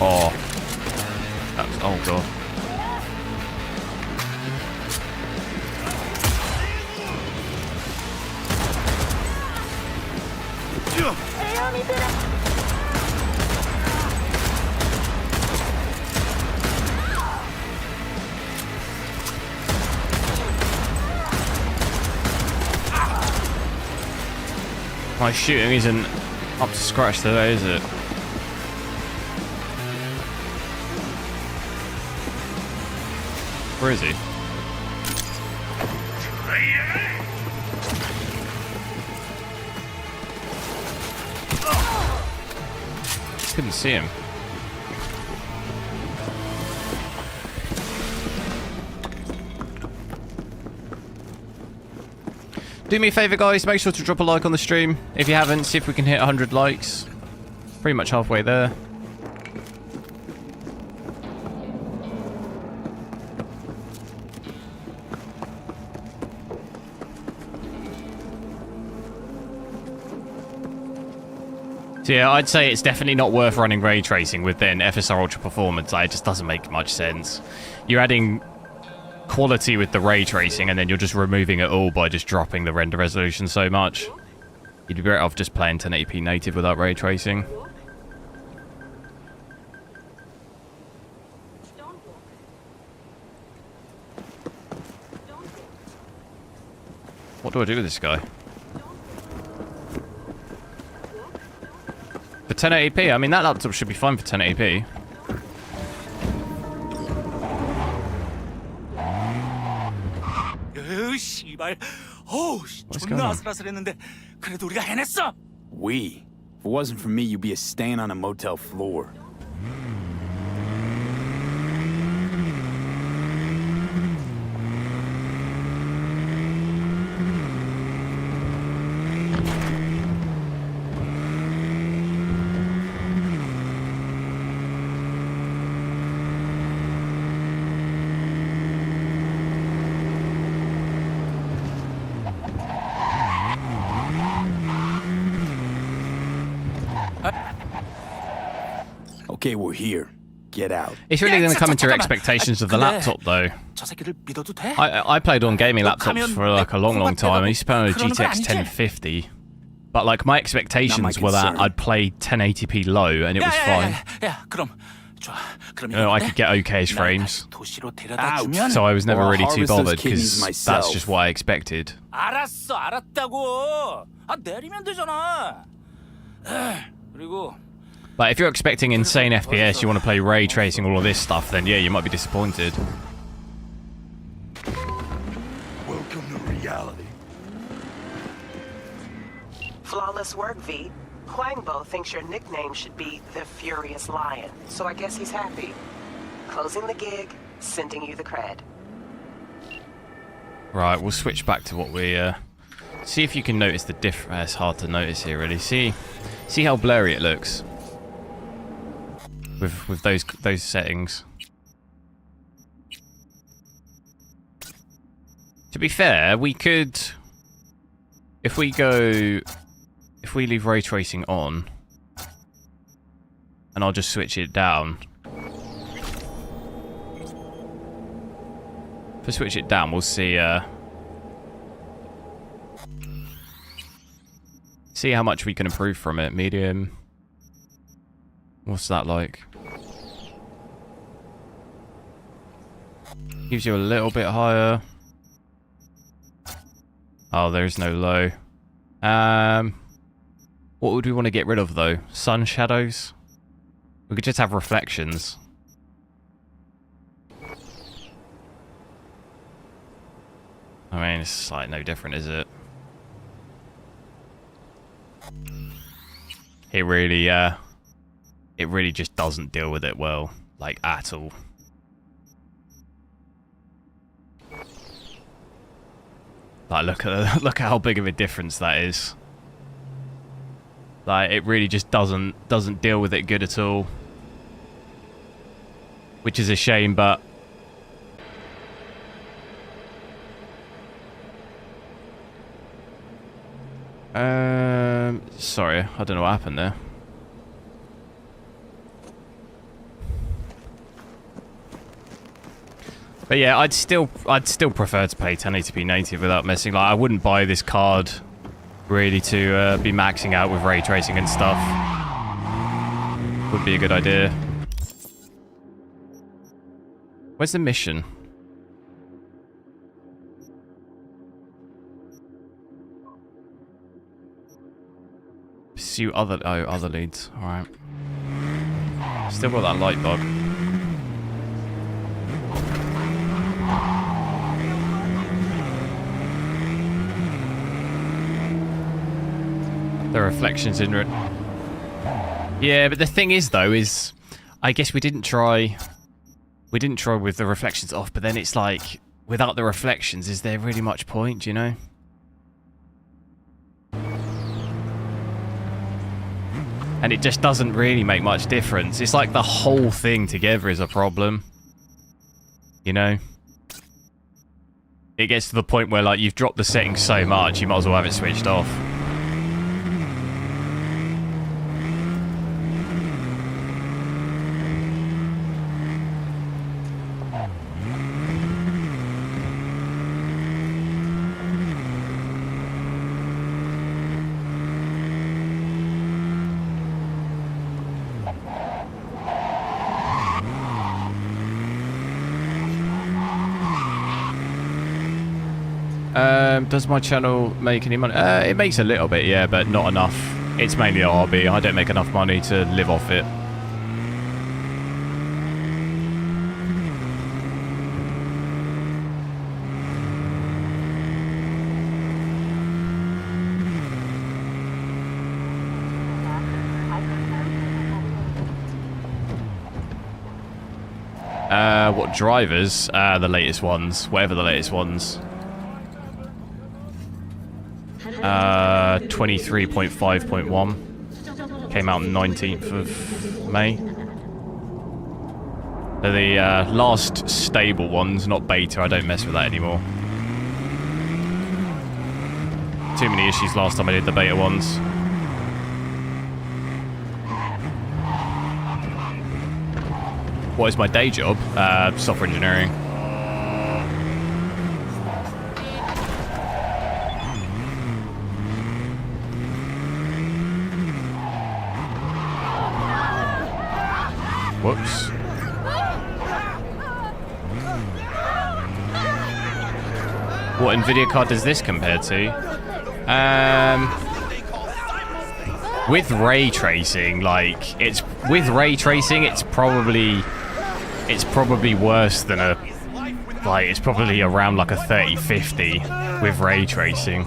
Oh. That was, oh god. My shooting isn't up to scratch today, is it? Where is he? Couldn't see him. Do me a favour, guys, make sure to drop a like on the stream. If you haven't, see if we can hit 100 likes. Pretty much halfway there. So yeah, I'd say it's definitely not worth running ray tracing with then FSR Ultra Performance. It just doesn't make much sense. You're adding quality with the ray tracing, and then you're just removing it all by just dropping the render resolution so much. You'd be better off just playing 1080p native without ray tracing. What do I do with this guy? For 1080p? I mean, that laptop should be fine for 1080p. What's going on? We. If it wasn't for me, you'd be a stain on a motel floor. Okay, we're here. Get out. It's really going to come into your expectations of the laptop, though. I played on gaming laptops for like a long time. I used to play on a GTX 1050. But like my expectations were that I'd play 1080p low and it was fine. 좋아. 그럼 You know, I 이거 could get okay 날 frames. 다시 도시로 데려다 주면 So I was never Or I'll really too harvest those bothered kidneys because that's myself. just what I expected. 알았어, 알았다고. 아, 내리면 되잖아. 그리고 But if you're expecting insane FPS, you want to play ray tracing, all of this stuff, then yeah, you might be disappointed. Welcome to reality. Flawless work, V. HWiNFO thinks your nickname should be the Furious Lion, so I guess he's happy. Closing the gig, sending you the cred. Right, we'll switch back to what we see if you can notice the difference. It's hard to notice here, really. See how blurry it looks with those settings. To be fair, we could, if we leave ray tracing on, and I'll just switch it down. If we switch it down, we'll see how much we can improve from it. Medium. What's that like? Gives you a little bit higher. Oh, there's no low. What would we want to get rid of though? Sun shadows? We could just have reflections. I mean, it's like no different, is it? It really just doesn't deal with it well, like at all. Like, look at how big of a difference that is. Like, it really just doesn't deal with it good at all, which is a shame. But sorry, I don't know what happened there. But yeah, I'd still prefer to play 1080p native without messing. Like, I wouldn't buy this card really to be maxing out with ray tracing and stuff. Would be a good idea. Where's the mission? Pursue other leads. All right. Still got that light bug. The reflections in it. Yeah, but the thing is though, is I guess we didn't try with the reflections off, but then it's like, without the reflections, is there really much point, you know? And it just doesn't really make much difference. It's like the whole thing together is a problem. You know? It gets to the point where like you've dropped the settings so much, you might as well have it switched off. Does my channel make any money? It makes a little bit, yeah, but not enough. It's mainly a hobby. I don't make enough money to live off it. What drivers? The latest ones. Whatever the latest ones. 23.5.1 came out on 19th of May. They're the last stable ones, not beta. I don't mess with that anymore. Too many issues last time I did the beta ones. What is my day job? Software engineering. Whoops. What NVIDIA card does this compare to? With ray tracing, like it's probably worse than a it's probably around like a 3050 with ray tracing.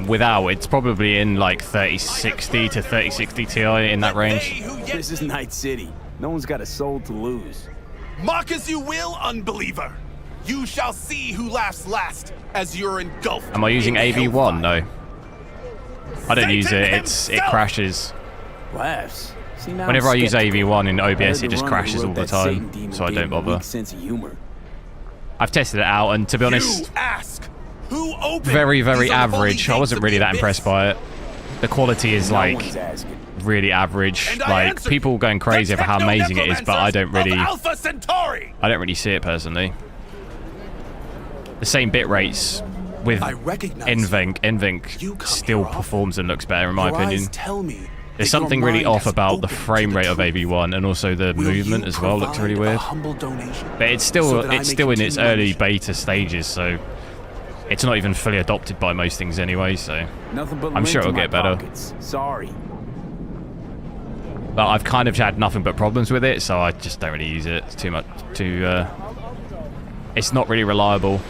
Without, it's probably in like 3060 to 3060 Ti in that range. This is Night City. No one's got a soul to lose. Mock as you will, unbeliever. You shall see who laughs last as you're engulfed. Am I using AV1? No. I don't use it. It crashes. Laughs. See, now Whenever I I'm use skeptical. AV1 in OBS, I heard it just the runner who crashes wrote all the that Satan time, demon so I gave don't him a bother. weak sense of humor. I've tested it out, and to be honest, You ask who opened very, very these unholy average. I gates wasn't of really the that impressed by it. The quality is No like one's asking. really average. And I Like answer people you, going crazy the over how amazing it is, but I don't really, Alpha Centauri. I don't really see it personally. The same bit rates with I recognize NVENC you come still here often. performs and looks better in my Your opinion. eyes tell me There's that your something really mind off has about the opened frame to rate of truth. AV1, and also the Will movement you as well looks really provide a weird. humble donation But it's so still that I may in its continue my early mission? beta stages, so it's not even fully adopted by most things anyway. So Nothing but I'm sure lint it'll in get my better. pockets. Sorry. But I've kind of had nothing but problems with it, so I just don't really use it. It's too much. It's not really reliable.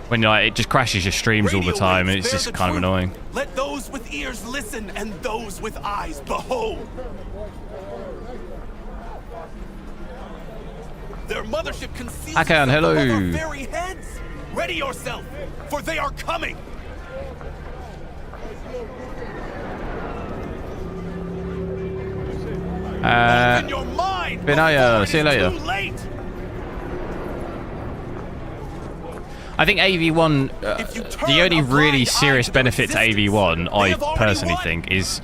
When it just crashes your streams all the Radio time, and waves it's bear just the kind of truth. annoying. Let those with ears listen, and those with eyes behold. Their mothership conceals Hakan, itself hello. above our very heads. Ready yourself, for they are coming. Open your mind Binaya, before see you it is later. too late. I think AV1, If you turn the only a really blind eye serious to their benefit to existence, AV1, they I have already personally won. think, is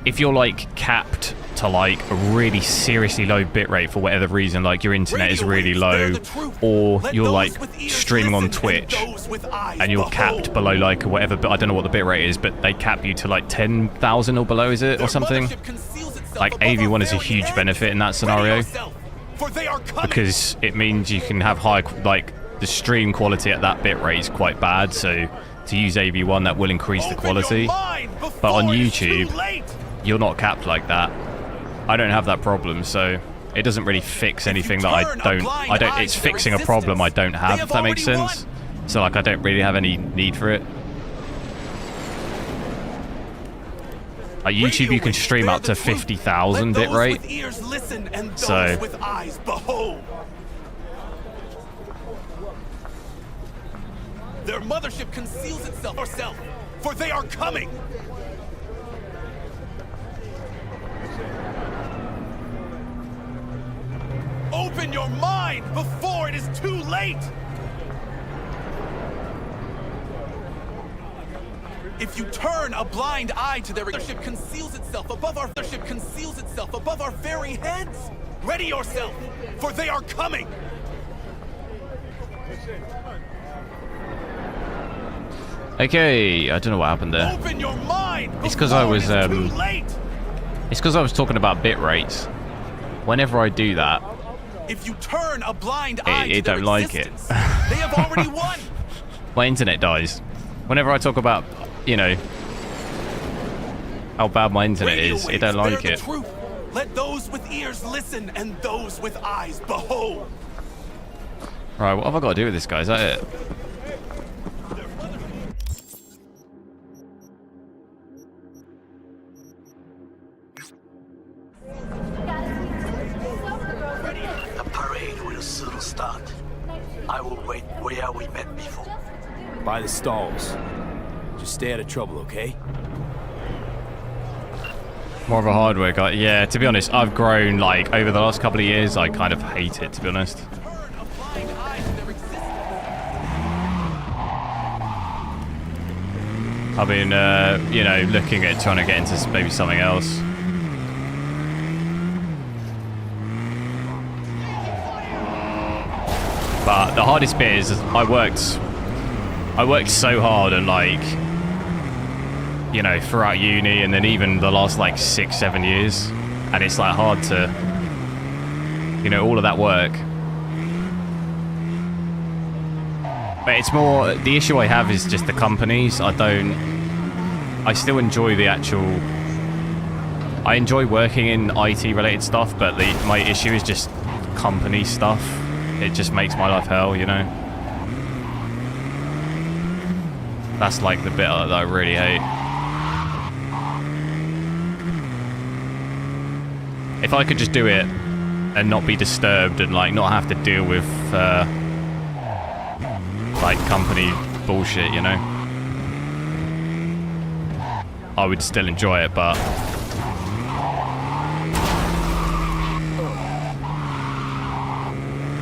if you're like capped to like a really seriously low bitrate for whatever reason, like your internet is really low, or you're like streaming on Twitch and you're capped below like whatever, but I don't know what the bitrate is, but they cap you to like 10,000 or below, is it, or something? Like AV1 is a huge benefit in that scenario because it means you can have high, like the stream quality at that bitrate is quite bad, so to use AV1 that will increase the quality. But on YouTube, you're not capped like that. I don't have that problem, so it doesn't really fix anything that I don't. It's fixing a problem I don't have, if that makes sense. So like I don't really have any need for it. Like YouTube, you can stream up to 50,000 bitrate. So their mothership conceals itself, for they are coming. Open your mind before it is too late. If you turn a blind eye to their mothership conceals itself above our very heads. Ready yourself, for they are coming. okay, I don't know what happened there. Open your mind. It's because I was before it is too late. it's because I was talking about bit rates. Whenever I do that, If you turn a blind eye it to their don't like it. existence, they have already won. My internet dies. Whenever I talk about, you know, how bad my internet Radio is, it waves don't bear like the it. truth. Let those with ears listen, and those with eyes behold. Right, what have I got to do with this guy? Is that it? The parade will soon start. I will wait where we met before. By the stalls. Just stay out of trouble, okay? More of a hardware guy. Yeah, to be honest, I've grown, like, over the last couple of years, I kind of hate it, to be honest. I've been, you know, looking at trying to get into maybe something else. But the hardest bit is I worked so hard and, like, you know, throughout uni and then even the last like 6-7 years and it's like hard to, you know, all of that work. But it's more, the issue I have is just the companies. I still enjoy the actual, I enjoy working in IT related stuff, but my issue is just company stuff. It just makes my life hell, you know. That's like the bit that I really hate. If I could just do it and not be disturbed and like not have to deal with like company bullshit, you know, I would still enjoy it, but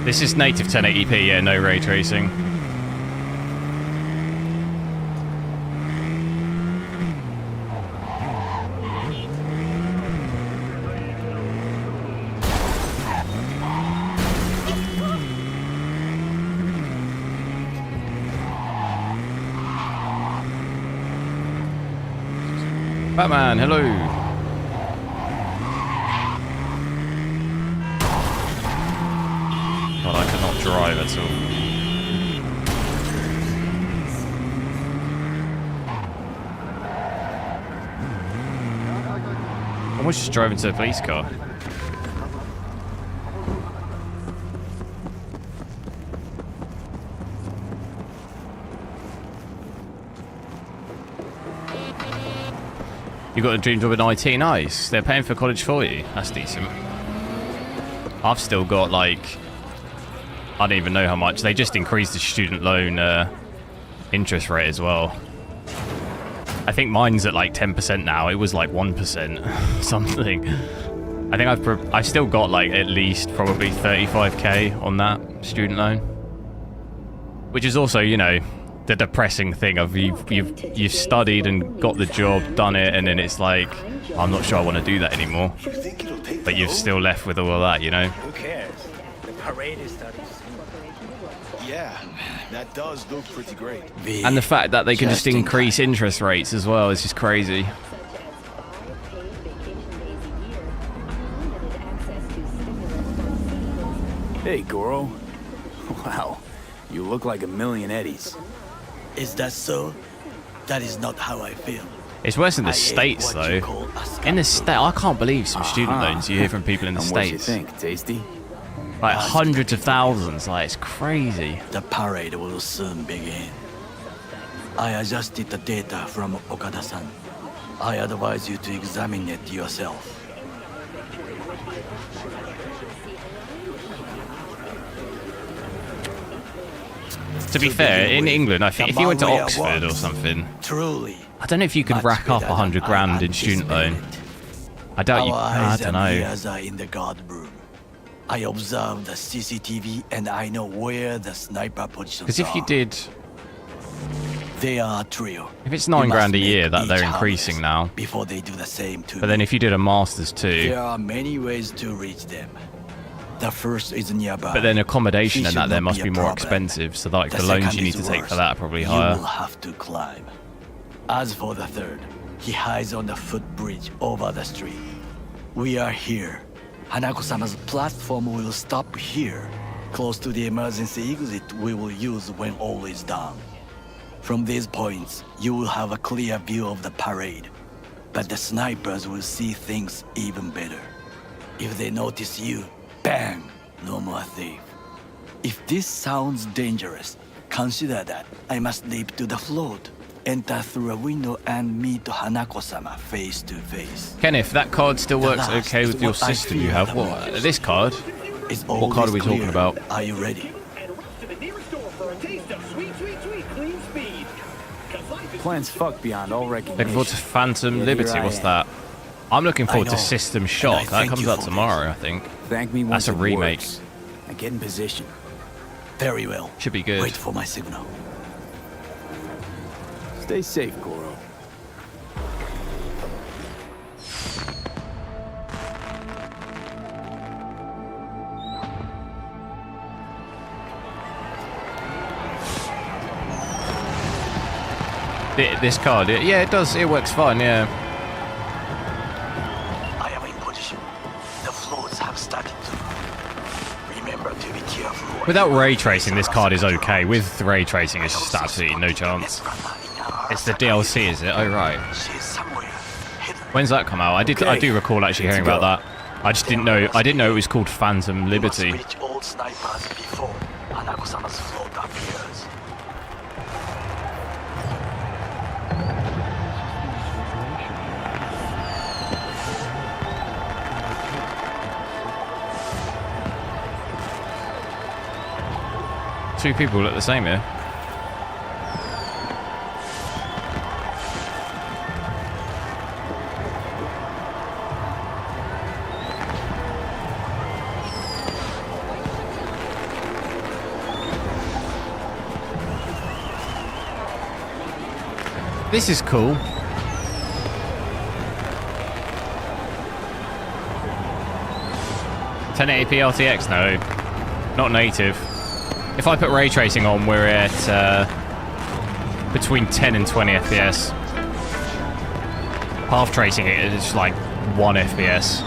this is native 1080p, yeah, no ray tracing. Batman, hello. God, I cannot drive at all. I was just driving to a police car. You got a dream job in IT, nice. They're paying for college for you. That's decent. I've still got like, I don't even know how much. They just increased the student loan interest rate as well. I think mine's at like 10% now. It was like 1% something. I think I've still got like at least probably 35k on that student loan, which is also, you know, the depressing thing of you've studied and got the job, done it, and then it's like, I'm not sure I want to do that anymore. But you're still left with all of that, you know. Who cares? The parade is starting. Yeah, that does look pretty great. And the fact that they can just increase interest rates as well is just crazy. Hey, Goro. Wow, you look like a million eddies. Is that so? That is not how I feel. It's worse in the States, though. In the States, I can't believe some student loans you hear from people in the States. What do you think, Tasty? Like hundreds of thousands, like it's crazy. The parade will soon begin. I adjusted the data from Okada-san. I advise you to examine it yourself. To be fair, in England, I think if you went to Oxford or something, truly, I don't know if you could rack up 100 grand in student loan. I doubt you. I don't know. Ears are in the guard room. I observed the CCTV and I know where the sniper positions are. Because if you did, they are a trio. If it's 9 grand a year that they're increasing now, before they do the same to but then if you did a master's too, there are many ways to reach them. The first is nearby. But then accommodation and that there must be more expensive, so like the loans you need to take for that are probably higher. You will have to climb. As for the third, he hides on the footbridge over the street. We are here. Hanako-sama's platform will stop here, close to the emergency exit we will use when all is done. From these points, you will have a clear view of the parade, but the snipers will see things even better. If they notice you, bang! No more thief. If this sounds dangerous, consider that I must leap to the float, enter through a window and meet Hanako-sama face to face. Ken, if that card still works okay with your system you have, what? This card? What card are we talking about? Are you ready? Plan's fucked beyond all recognition. Looking forward to Phantom Liberty, what's that? I'm looking forward to System Shock. That comes out tomorrow, I think. Thank me once. That's a remake. I get in position. Very well. Should be good. Wait for my signal. Stay safe, Goro. This card, yeah, it does. It works fine, yeah. I am in position. Without ray tracing, this card is okay. With ray tracing, it's just absolutely no chance. It's the DLC, is it? Oh right. When's that come out? I do recall actually hearing about that. I just didn't know. I didn't know it was called Phantom Liberty. Two people look the same here. This is cool. $1080p RTX, no, not native. If I put ray tracing on, we're at between 10 and 20 FPS. Half tracing it is like 1 FPS.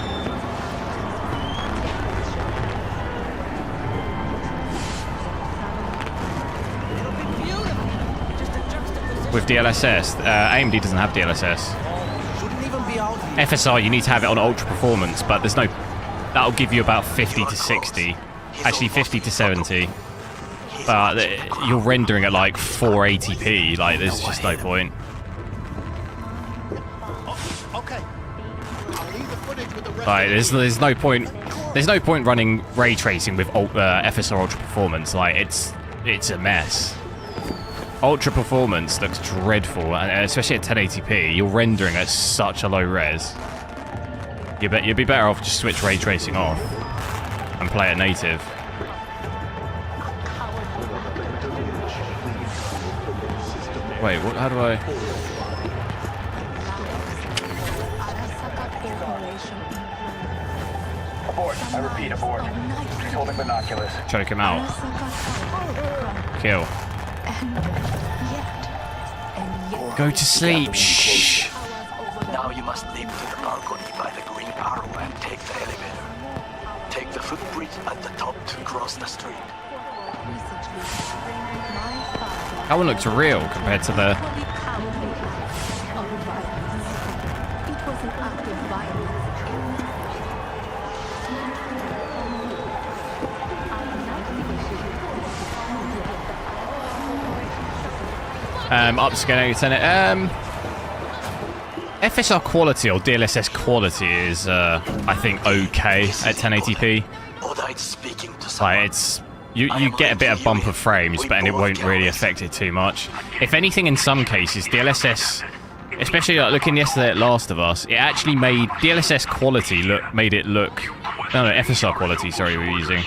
With DLSS, AMD doesn't have DLSS. FSR, you need to have it on ultra performance, but there's no. That'll give you about 50 to 60, actually 50 to 70. But you're rendering at like 480p. Like, there's just no point. Like, there's no point. There's no point running ray tracing with FSR ultra performance. Like, it's a mess. Ultra performance looks dreadful, and especially at 1080p. You're rendering at such a low res. You'd be better off just switch ray tracing off and play it native. Wait, what? How do I? Abort. I repeat, abort. She's holding binoculars. Choke him out. Kill. Go to sleep. Shh. Now you must leap to the balcony by the green arrow and take the elevator. Take the footbridge at the top to cross the street. That one looks real compared to the. Upscaling Lieutenant. FSR quality or DLSS quality is, I think, okay at 1080p. Like, it's you get a bit of bump of frames, but it won't really affect it too much. If anything, in some cases, DLSS, especially like looking yesterday at Last of Us, it actually made DLSS quality made it look. No, FSR quality. Sorry, we were using.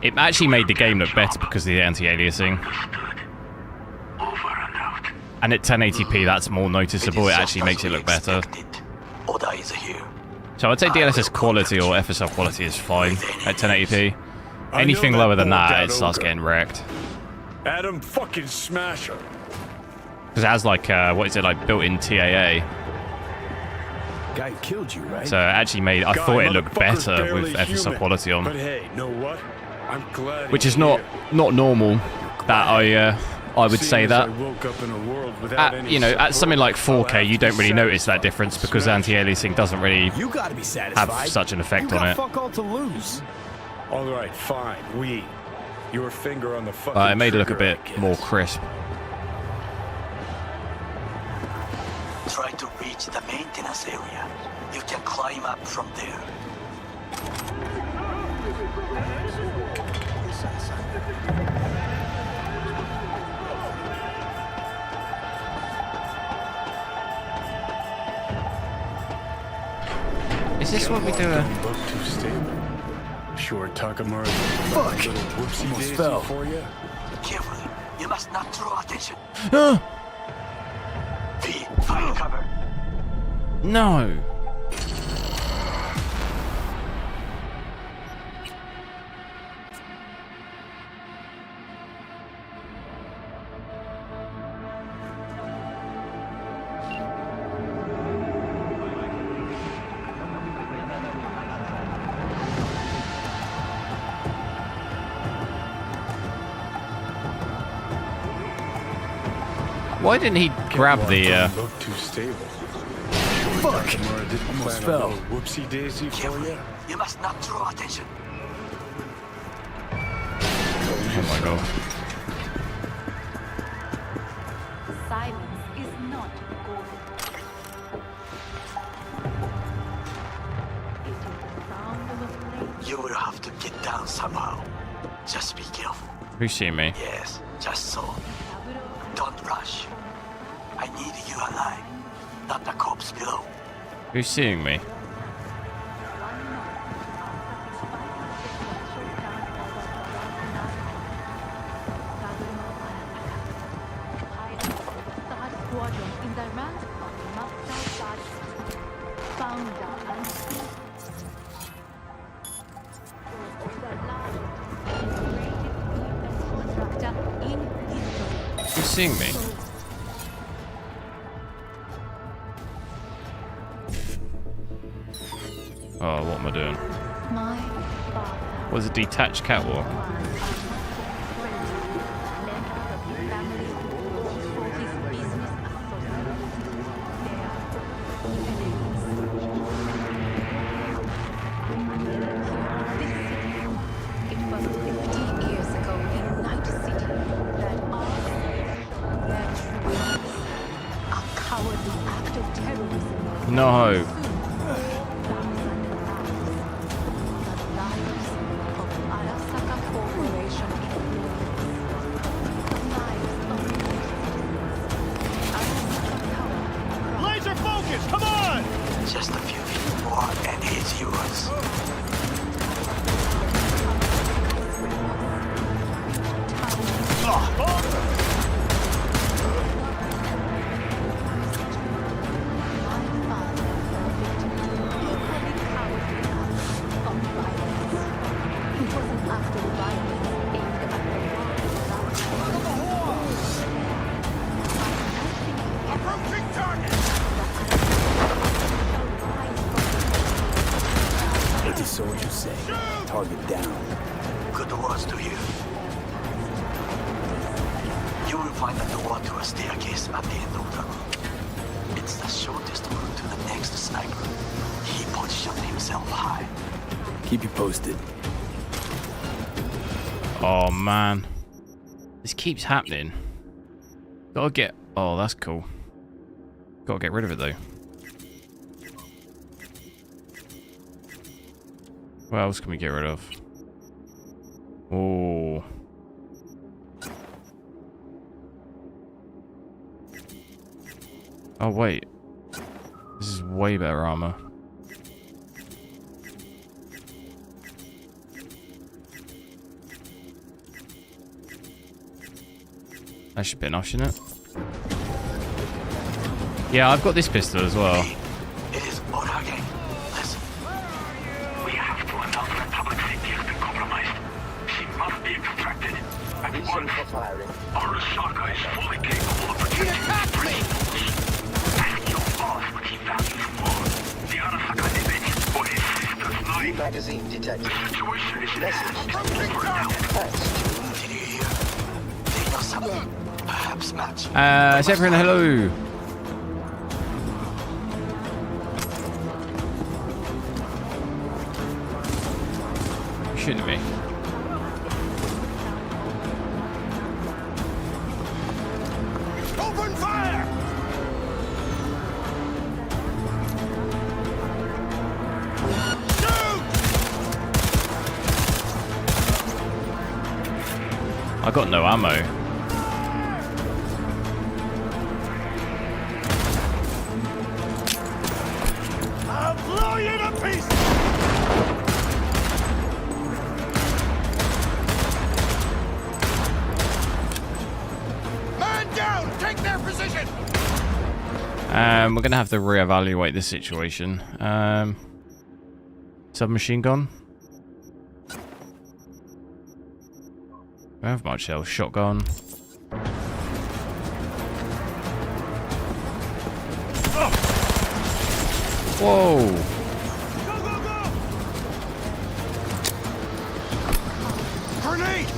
It actually made the game look better because of the anti-aliasing. And at 1080p, that's more noticeable. It actually makes it look better. So I'd say DLSS quality or FSR quality is fine at 1080p. Anything lower than that, it starts getting wrecked. Adam fucking smasher. Because it has like, what is it, like built-in TAA. Guy who killed you, right? So it actually made, I thought it looked better with FSR quality on. But hey, know what? I'm glad. Which is not normal that I would say that. At, you know, at something like 4K, you don't really notice that difference because anti-aliasing doesn't really have such an effect on it. Fuck all to lose. All right, fine. Your finger on the fucking It made it look a trigger, bit more crisp. Try to reach the maintenance area. You can climb up from there. Is this what we do? Look too stable. Sure, Takamura. Fuck! Almost fell. For you. Carefully. You must not draw attention. V, find cover. No. Why didn't he grab the? Don't look too stable. Fuck! Didn't Almost plan a fell. little whoopsie daisy for you. You must not draw attention. Oh my god. Silence is not gold. It is the sound of a flame. You will have to get down somehow. Just be careful. Who's seeing me? Yes, just so. Don't rush. I need you alive, not the corpse below. Who's seeing me? Who's seeing me? Oh, what am I doing? Was a detached catwalk? No. Laser focus, come on! Just a few feet more and it's yours. What did soldiers say? Target down. Good words to hear. You will find a door to a staircase at the end of the room. It's the shortest route to the next sniper. He positioned himself high. Keep you posted. Oh man. This keeps happening. Gotta get... Oh, that's cool. Gotta get rid of it though. What else can we get rid of? Oh. Oh wait. This is way better armor. That should be enough, shouldn't it? Yeah, I've got this pistol as well. It is order again. Listen. We have to announce that public safety has been compromised. She must be extracted. At once. Arasaka is fully capable of protecting his principles. Ask your boss what he values more. The Arasaka image or his sister's life. Magazine detected. The situation is over now. Did you hear? They know something. Perhaps match. Severin, hello. Shooting at me. Open fire! I got no ammo. I'll blow you to pieces! Man down! Take their position! We're gonna have to reevaluate this situation. Submachine gun. I don't have much else. Shotgun. Whoa! Go, go, go! Grenade!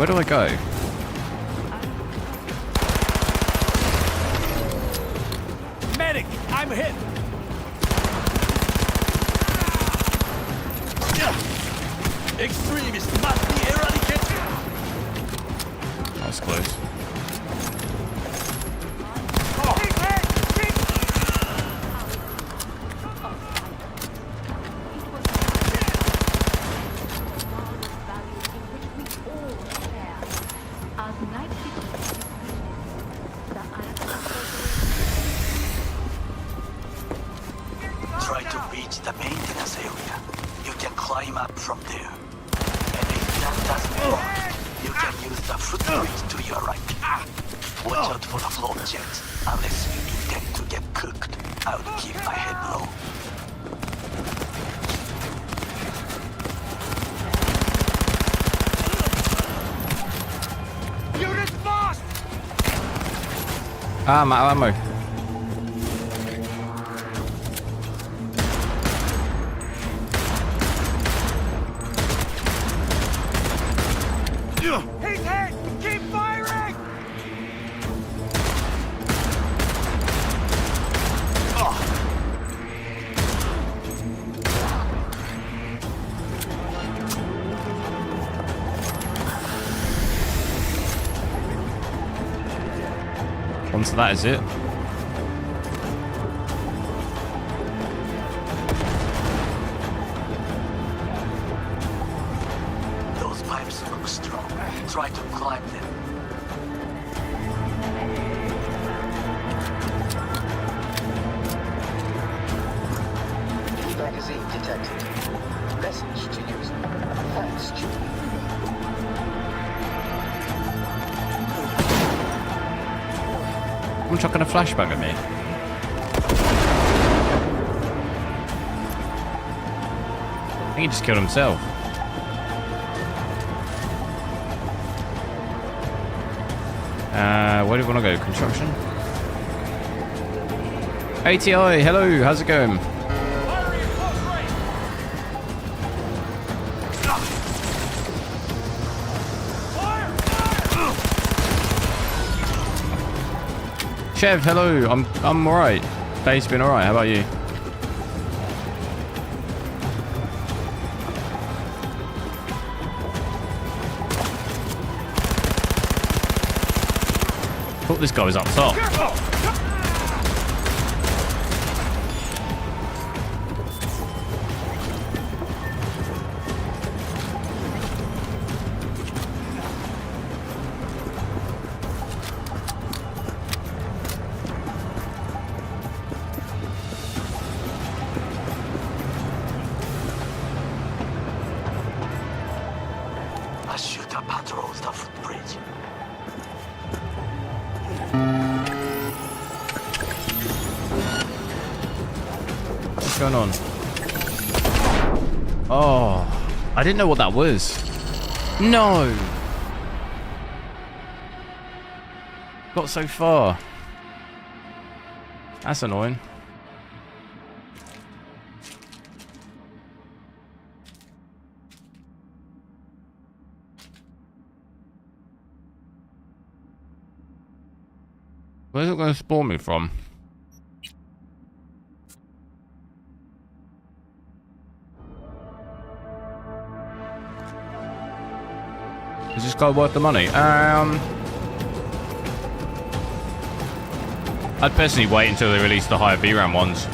Where do I go? Medic, I'm hit. Extremists must be eradicated. That was close. Try to reach the maintenance area. You can climb up from there. And if that doesn't work, you can use the footbridge to your right. Watch out for the floor jets. Unless you intend to get cooked, I would keep my head low. Unit lost! Ah, I'm out of ammo. He's hit! Keep firing! Once that is it. Those pipes look strong. Try to climb them. Magazine detected. Message to user. Thanks, Julie. I'm chucking a flashbang at me. I think he just killed himself. Where do we want to go? Construction? ATI, hello, how's it going? Chev, hello. I'm alright. Day's been alright. How about you? Thought this guy was up top. A shooter patrols the footbridge. What's going on? Oh, I didn't know what that was. No. Got so far. That's annoying. Where's it going to spawn me from? Is this guy worth the money? I'd personally wait until they release the higher VRAM ones.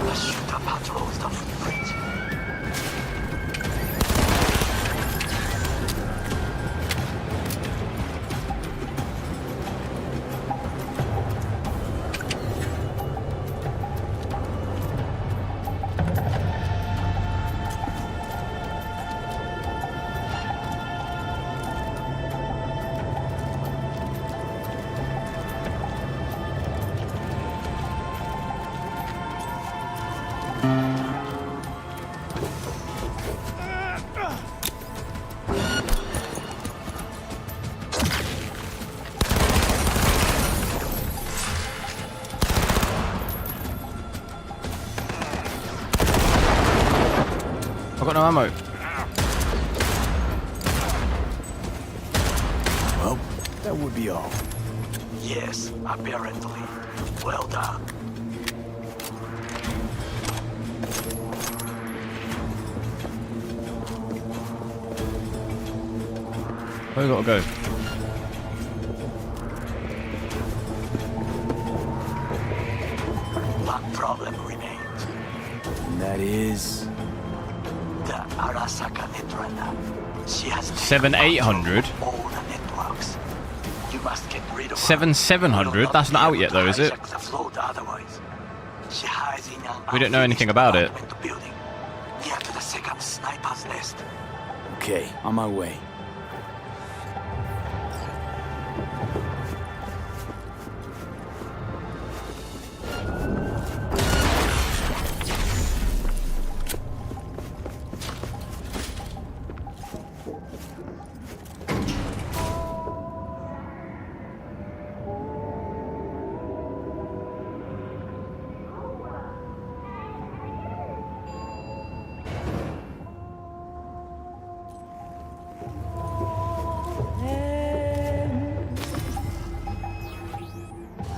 A shooter patrols the footbridge. no ammo. Well, that would be all. Yes, apparently. Well done. Where we gotta go? One problem remains. And that is... The Arasaka Netrunner. She has 7,800. all the networks. You must get rid of her. 7,700? That's not out yet though, is it? Hijack the float otherwise. She hides in an We don't know anything about it. apartment building, near to the second sniper's nest. Okay, on my way.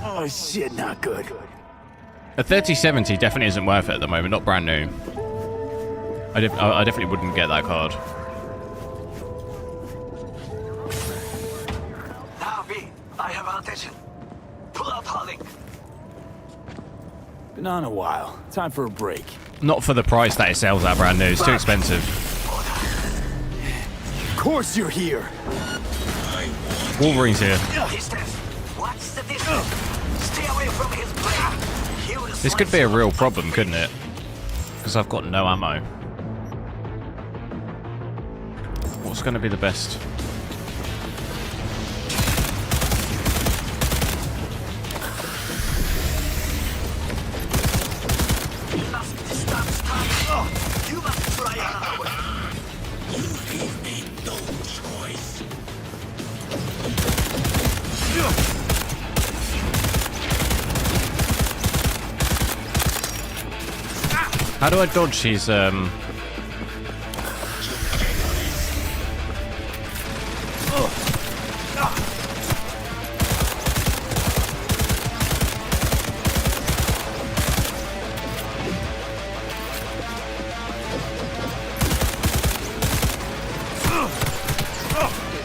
Oh shit, not good. A 3070 definitely isn't worth it at the moment, not brand new. I definitely wouldn't get that card. Now, V, I have attention. Pull up Harling. Been on a while. Time for a break. Not for the price that it sells at brand new, it's too expensive. Of course you're here. Wolverine's here. Distance. What's the distance? Stay away from his brain. He will This could be a real problem, couldn't it? Because I've got no ammo. What's going to be the best? You must stop. You must try another way. You leave me no choice. How do I dodge these,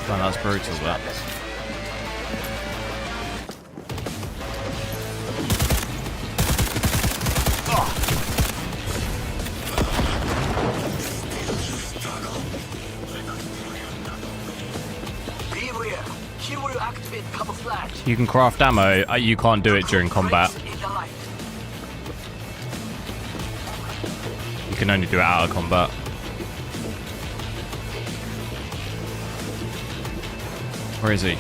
Man, that's brutal, that. Beware. He will activate camouflage. You can craft ammo, you can't do it during combat. In the light. You can only do it out of combat. Where is he?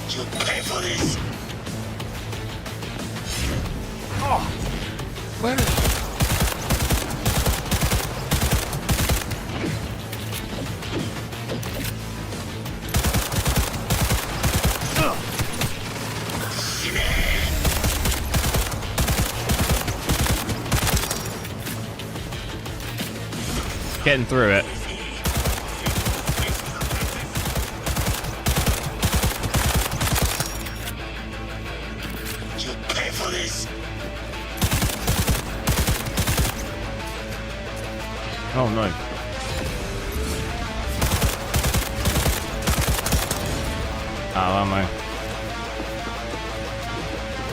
You pay for this. Oh, where? Getting through it. You pay for this. Oh no. Oh, ammo.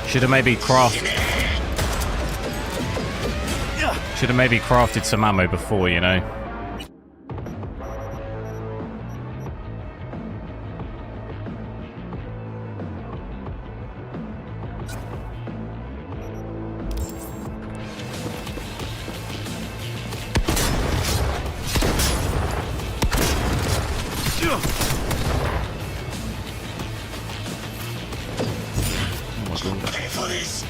Should have maybe crafted some ammo before, you know. Pay for this.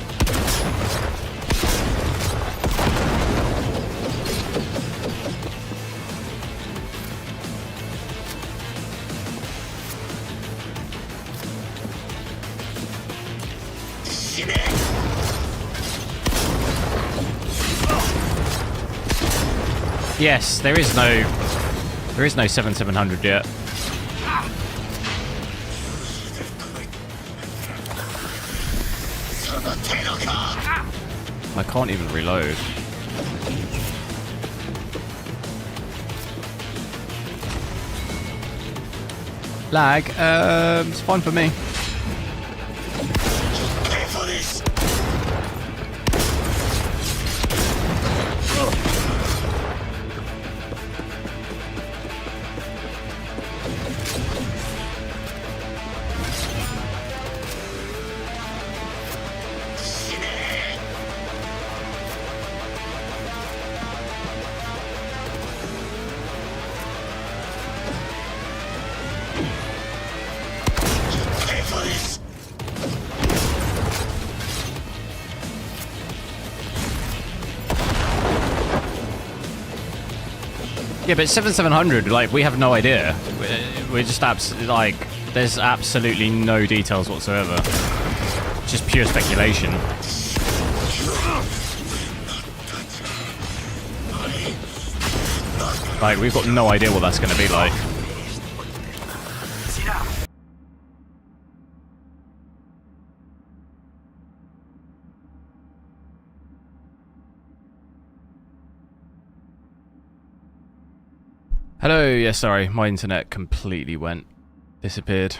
Yes, there is no 7700 yet. I can't even reload. Lag, it's fine for me. Yeah, but 7700, like, we have no idea. We're just like, there's absolutely no details whatsoever. It's just pure speculation. Like, we've got no idea what that's going to be like. Hello, yeah, sorry, my internet completely disappeared.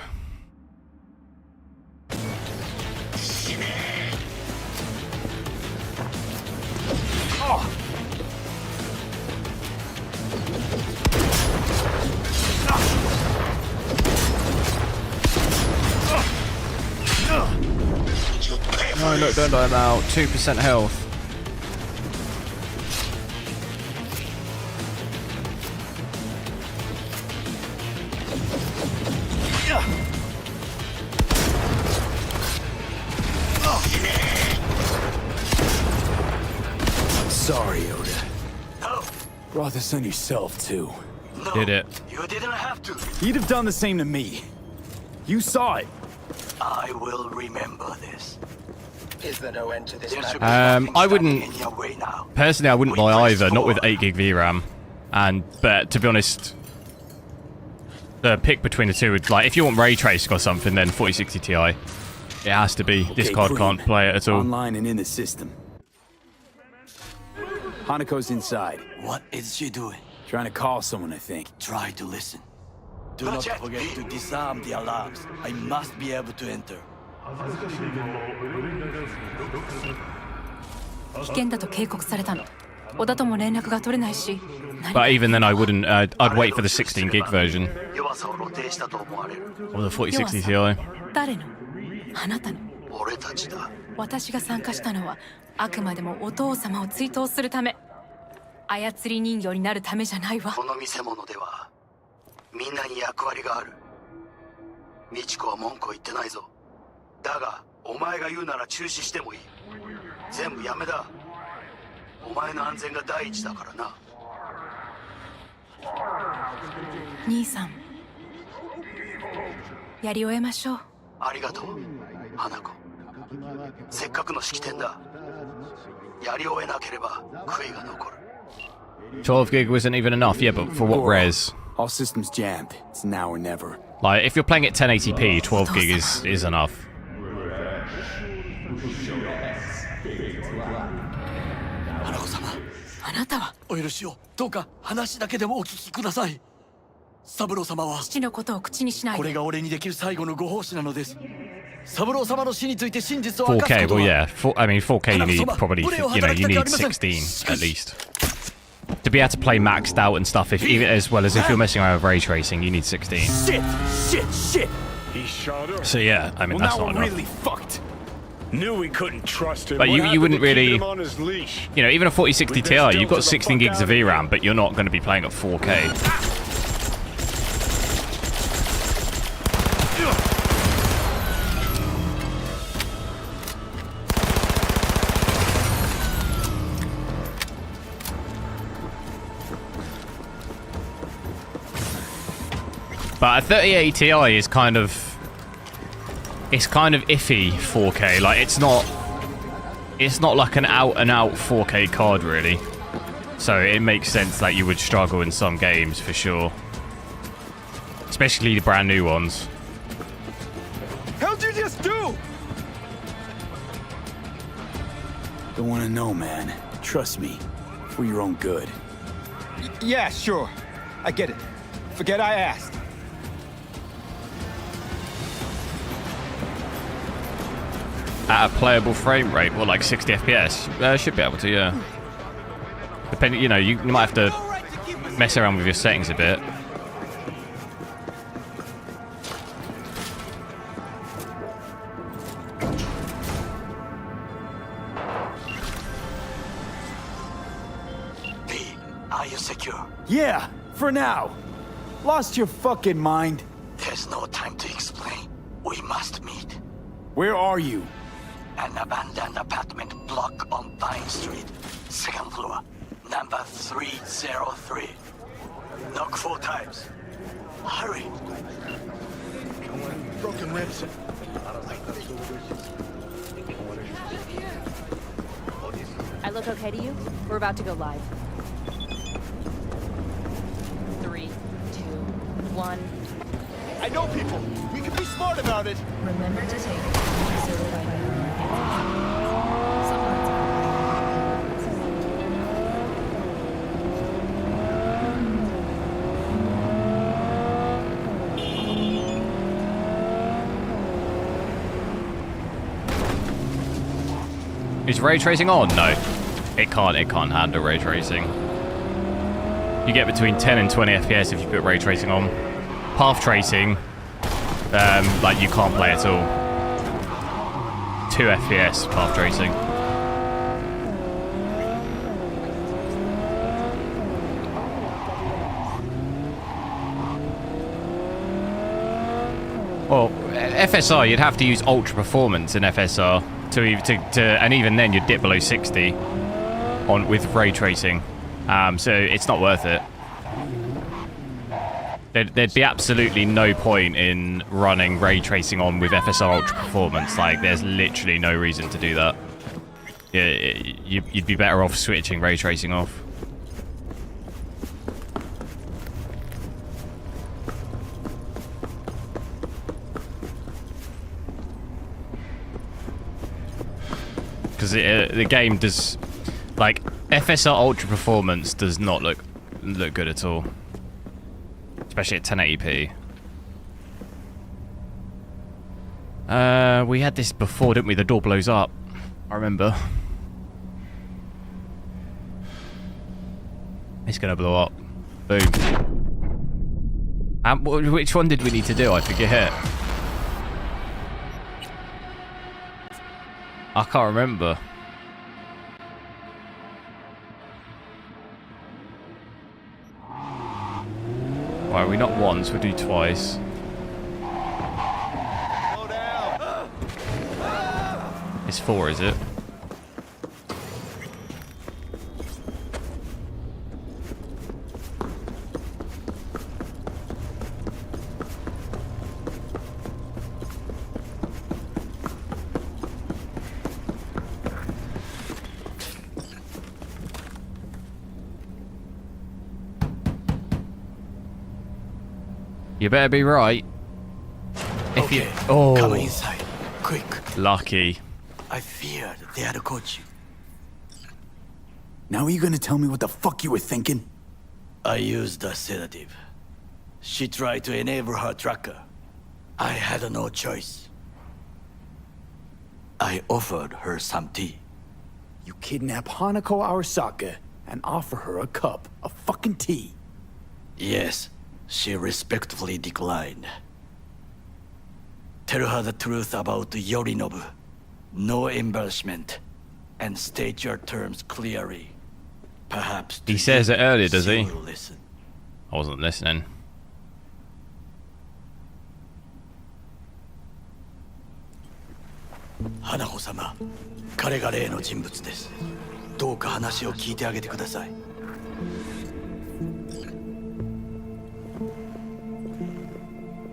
No, look, don't die, I'm out. 2% health. Sorry, Oda. No. Brought this on yourself, too. No, did it. You didn't have to. You'd have done the same to me. You saw it. I will remember this. Is there no end to this? I wouldn't... Personally, I wouldn't buy either, not with 8 gig VRAM. But to be honest, the pick between the two would, like, if you want ray tracing or something, then 4060 Ti. It has to be. This card can't play it at all. Online and in the system. Hanako's inside. What is she doing? Trying to call someone, I think. Try to listen. Do not forget to disarm the alarms. I must be able to enter. But even then, I wouldn't. I'd wait for the 16 gig version. Or the 4060 Ti. 私が参加したのはあくまでもお父様を追悼するため。操り人形になるためじゃないわ。この見せ物ではみんなに役割がある。美智子は文句を言ってないぞ。だがお前が言うなら中止してもいい。全部やめだ。お前の安全が第一だからな。兄さん、やり終えましょう。ありがとう、花子。せっかくの式典だ。やり終えなければ悔いが残る。12 gig wasn't even enough, yeah, but for what res? All systems jammed. It's now or never. Like, if you're playing at 1080p, 12 gig is enough. 花子様、あなたはお許しを。どうか話だけでもお聞きください。三郎様は父のことを口にしないで。これが俺にできる最後のご奉仕なのです。三郎様の死について真実を明かす 4K, ことは。 well, yeah. I mean, 4K you need probably, you need 16 at least. To be able to play maxed out and stuff, even as well as if you're messing around with ray tracing, you need 16. Shit! He shot her. So yeah, I mean, well, that's now not we're enough. really fucked. Knew we couldn't trust him. But you wouldn't really, him on his leash? you know, even a 4060 Ti, you've got 16 gigs of VRAM, but you're not going to be playing at 4K. But a 3080 Ti is kind of... it's kind of iffy 4K. Like it's not like an out and out 4K card really. So it makes sense that you would struggle in some games for sure, especially the brand new ones. How'd you just do? Don't want to know, man. Trust me, for your own good. Yeah, sure. I get it. Forget I asked. At a playable frame rate, well, like 60 FPS, should be able to, yeah. Depending, you know, you might have to mess around with your settings a bit. Are you secure? Yeah, for now. Lost your fucking mind? There's no time to explain. We must meet. Where are you? An abandoned apartment block on Vine Street. Second floor. Number 303. Knock 4 times. Hurry. Broken ribs. I look okay to you? We're about to go live. 3, 2, 1. I know people. We can be smart about it. Remember to take Is ray tracing on? No. It can't handle ray tracing. You get between 10 and 20 FPS if you put ray tracing on. Path tracing, like you can't play at all. 2 FPS path tracing. Well, FSR, you'd have to use ultra performance in FSR and even then you'd dip below 60 on with ray tracing. So it's not worth it. There'd be absolutely no point in running ray tracing on with FSR ultra performance. Like, there's literally no reason to do that. You'd be better off switching ray tracing off. Because the game does, like, FSR ultra performance does not look good at all, especially at 1080p. We had this before, didn't we? The door blows up. I remember. It's gonna blow up. Boom. Which one did we need to do? I forget. I can't remember. Why are we not once? We'll do twice. It's 4, is it? You better be right. If okay, oh, come inside, quick. Lucky. I feared they had caught you. Now are you gonna tell me what the fuck you were thinking? I used a sedative. She tried to enable her tracker. I had no choice. I offered her some tea. You kidnap Hanako Arasaka and offer her a cup of fucking tea. Yes. She respectfully declined. Tell her the truth about Yorinobu. No embarrassment. And state your terms clearly. Perhaps he says it earlier, does he? Listen. I wasn't listening. Hanako-sama, 彼が例の人物です。どうか話を聞いてあげてください。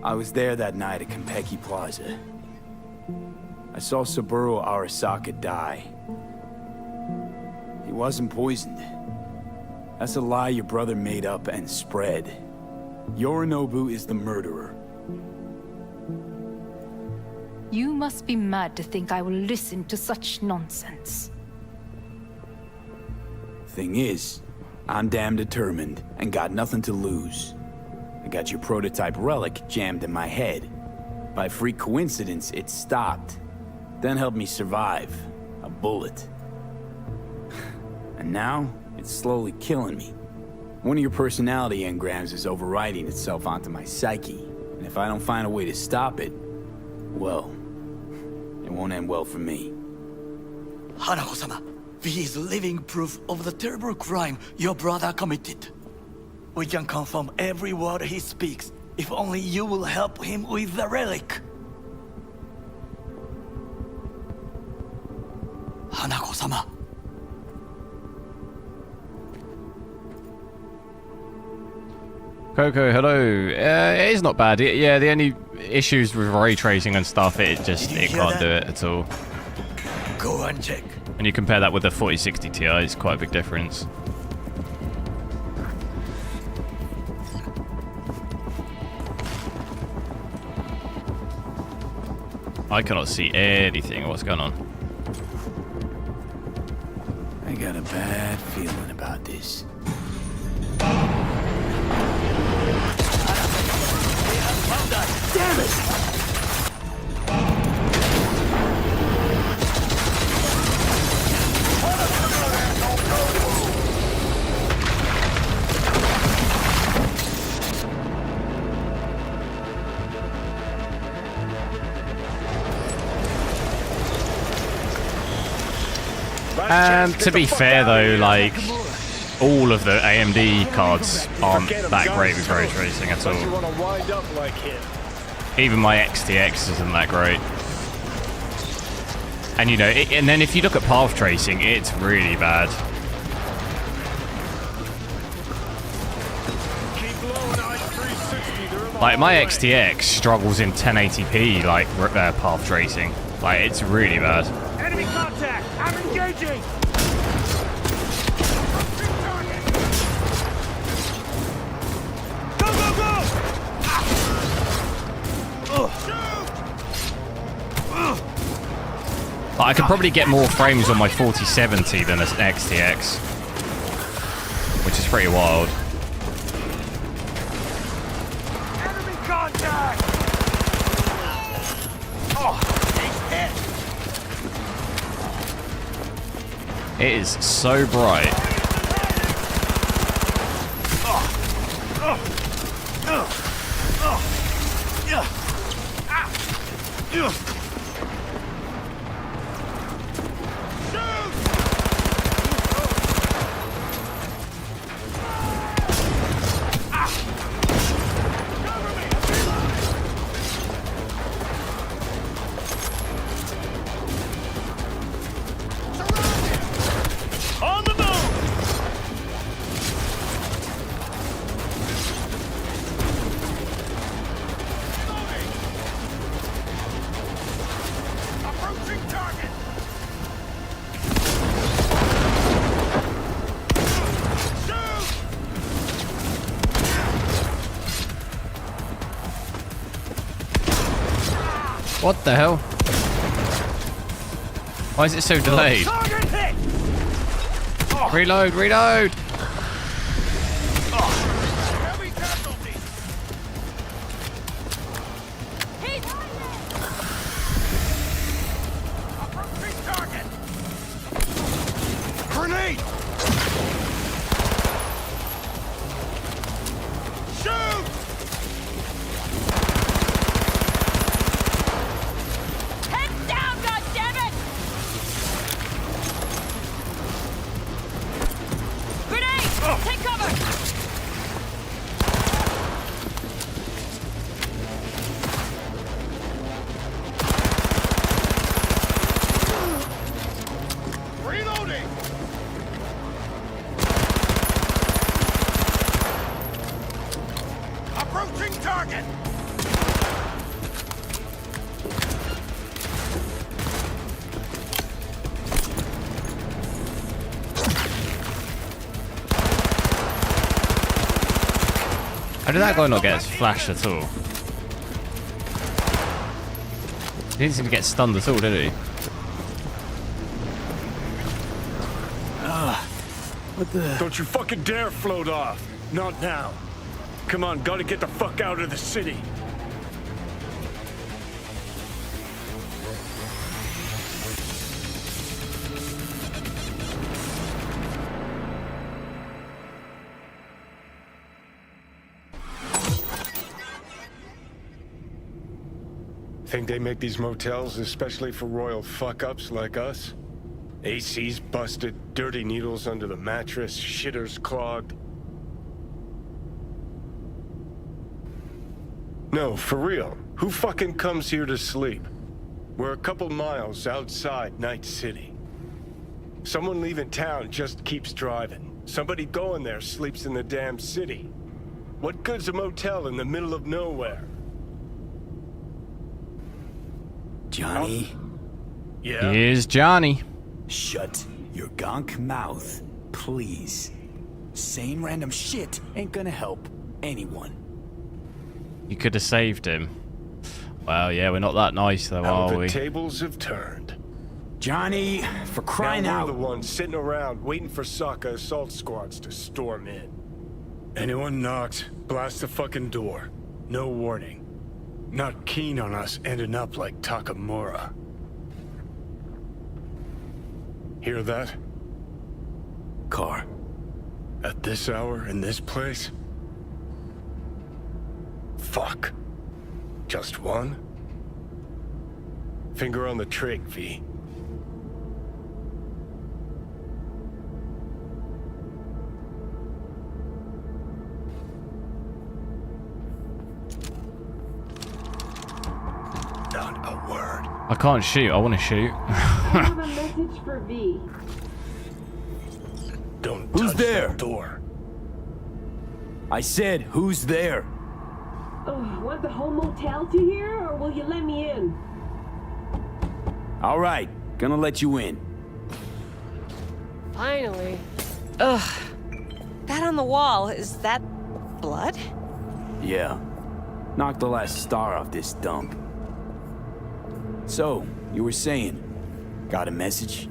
I was there that night at Konpeki Plaza. I saw Saburo Arasaka die. He wasn't poisoned. That's a lie your brother made up and spread. Yorinobu is the murderer. You must be mad to think I will listen to such nonsense. Thing is, I'm damn determined and got nothing to lose. I got your prototype relic jammed in my head. By freak coincidence, it stopped. Then helped me survive. A bullet. And now, it's slowly killing me. One of your personality engrams is overriding itself onto my psyche. And if I don't find a way to stop it, well, it won't end well for me. Hanako-sama, V is living proof of the terrible crime your brother committed. We can confirm every word he speaks, if only you will help him with the relic. Hanako-sama. Coco, hello. It is not bad. Yeah, the only issues with ray tracing and stuff, it can't do it at all. Go and check. And you compare that with the 4060 Ti, it's quite a big difference. I cannot see anything. What's going on? I got a bad feeling about this. Damn it! To be fair though, like, all of the AMD cards aren't that great with ray tracing at all. Even my XTX isn't that great. And you know, and then if you look at path tracing, it's really bad. Like my XTX struggles in 1080p, like path tracing. Like it's really bad. Enemy contact! I'm engaging! Go, go, go! But I could probably get more frames on my 4070 than an XTX, which is pretty wild. Enemy contact! Oh, he's hit! It is so bright. What the hell? Why is it so delayed? Reload, reload! Grenade! Shoot! Head down, goddammit! How did that guy not get flashed at all? He didn't seem to get stunned at all, did he? What the? Don't you fucking dare float off. Not now. Come on, gotta get the fuck out of the city. Think they make these motels especially for royal fuck-ups like us? AC's busted, dirty needles under the mattress, shitters clogged. No, for real. Who fucking comes here to sleep? We're a couple miles outside Night City. Someone leaving town just keeps driving. Somebody going there sleeps in the damn city. What good's a motel in the middle of nowhere? Johnny? Yeah? Here's Johnny. Shut your gonk mouth, please. Saying random shit ain't gonna help anyone. You could have saved him. Well, yeah, we're not that nice though, How are the we? tables have turned. Johnny, for crying now out. we're the ones sitting around waiting for Sokka assault squads to storm in. Anyone knocks, blast the fucking door. No warning. Not keen on us ending up like Takamura. Hear that? Car. At this hour, in this place? Fuck. Just one? Finger on the trig, V. Not a word. I can't shoot. I want to shoot. I have a message for V. Don't Who's touch there? that door. I said, who's there? Oh, want the whole motel to hear, or will you let me in? All right, gonna let you in. Finally. Ugh. That on the wall, is that blood? Yeah. Knocked the last star off this dump. So, you were saying, got a message?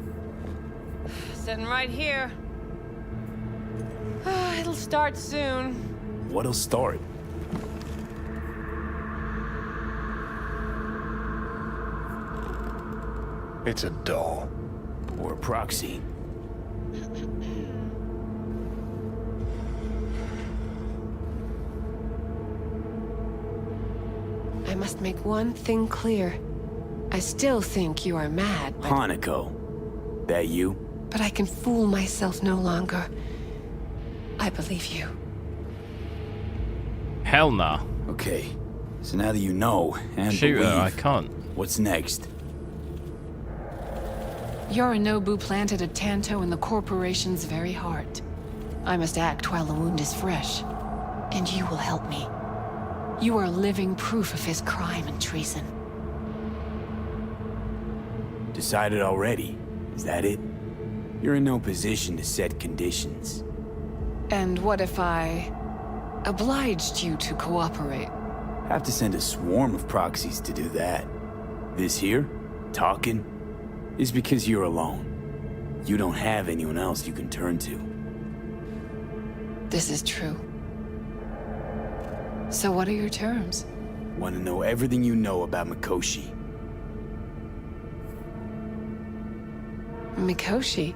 Sitting right here. It'll start soon. What'll start? It's a doll. Or a proxy. I must make one thing clear. I still think you are mad, but... Hanako. That you? But I can fool myself no longer. I believe you. Hell nah. Okay. So now that you know, and Shoot her, believe, I can't. what's next? Yorinobu planted a Tanto in the corporation's very heart. I must act while the wound is fresh. And you will help me. You are living proof of his crime and treason. Decided already? Is that it? You're in no position to set conditions. And what if I obliged you to cooperate? Have to send a swarm of proxies to do that. This here, talking, is because you're alone. You don't have anyone else you can turn to. This is true. So what are your terms? Want to know everything you know about Mikoshi. Mikoshi?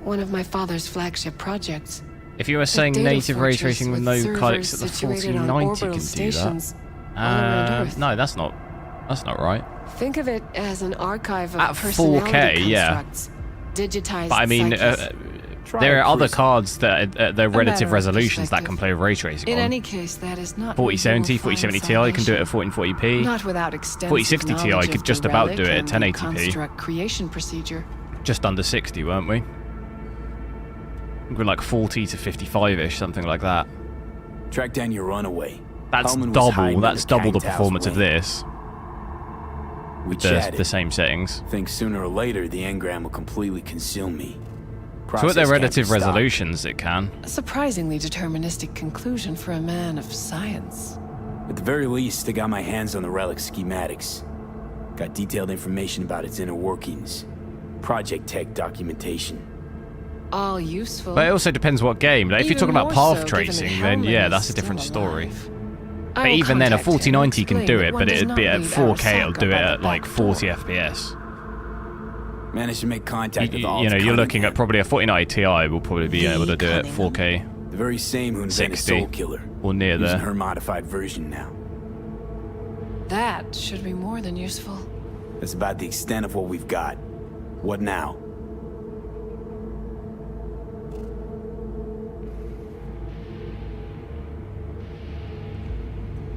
One of my father's flagship projects. If you were saying data native ray fortress tracing with with no codecs servers at the situated on 4090 orbital can do stations that. all around Earth. No, that's not right. Think of it as an archive of At personality 4K, yeah. constructs, digitized But I mean, psyches. there are other cards that are their relative matter of resolutions that perspective. can play with ray tracing In on. any case, that is not 4070, where you will 4070 find Ti can do it at salvation. 1440p. Not without extensive 4060 Ti knowledge could of just the about relic do it at and the 1080p. construct creation procedure. Just under 60, weren't we? We're like 40 to 55-ish, something like that. Track down your runaway. That's Hellman was double. hiding That's in the double the Kang's house performance of wing. this. We With chatted. the same settings. Think sooner or later the engram will completely conceal me. So at their relative resolutions, it can. A surprisingly deterministic conclusion for a man of science. At the very least, I got my hands on the relic schematics. Got detailed information about its inner workings. Project tech documentation. All useful. But it also depends what game. Like, if you're Even talking about more path so, tracing, given then that yeah, Hellman that's a is different still story. alive. But I will even then, a contact him and 4090 can explain do that it, one but does it'd not be at leave 4K, it'll Arasaka do it by the at like back 40 door. FPS. Managed to make contact with all You know, of you're looking Cunningham. at probably a 4090 Ti will probably be able to do it 4K. The very same who invented 60 Soul Killer. or near Using there. her modified version now. That should be more than useful. That's about the extent of what we've got. What now?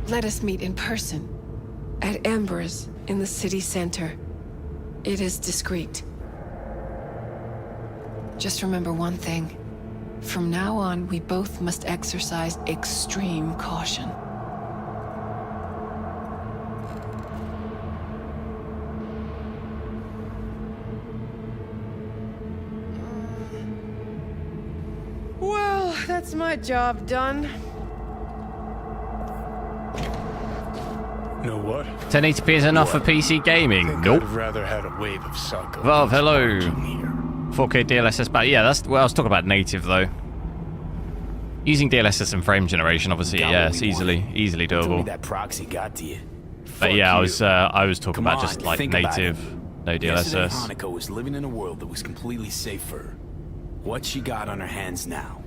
Let us meet in person. At Embers, in the city center. It is discreet. Just remember one thing. From now on, we both must exercise extreme caution. Well, that's my job done. Know what? 1080p is enough for PC gaming? I'd Nope. have rather had a wave of Saka. Well, hello. 4K DLSS, but yeah, that's well, I was talking about native though. Using DLSS and frame generation, obviously, yeah, it's easily Told me doable. that proxy got to you. But yeah, I was talking Come about on, just like think about native, no Yesterday, DLSS. Hanako was living in a world that was completely safe for her. What she got on her hands now?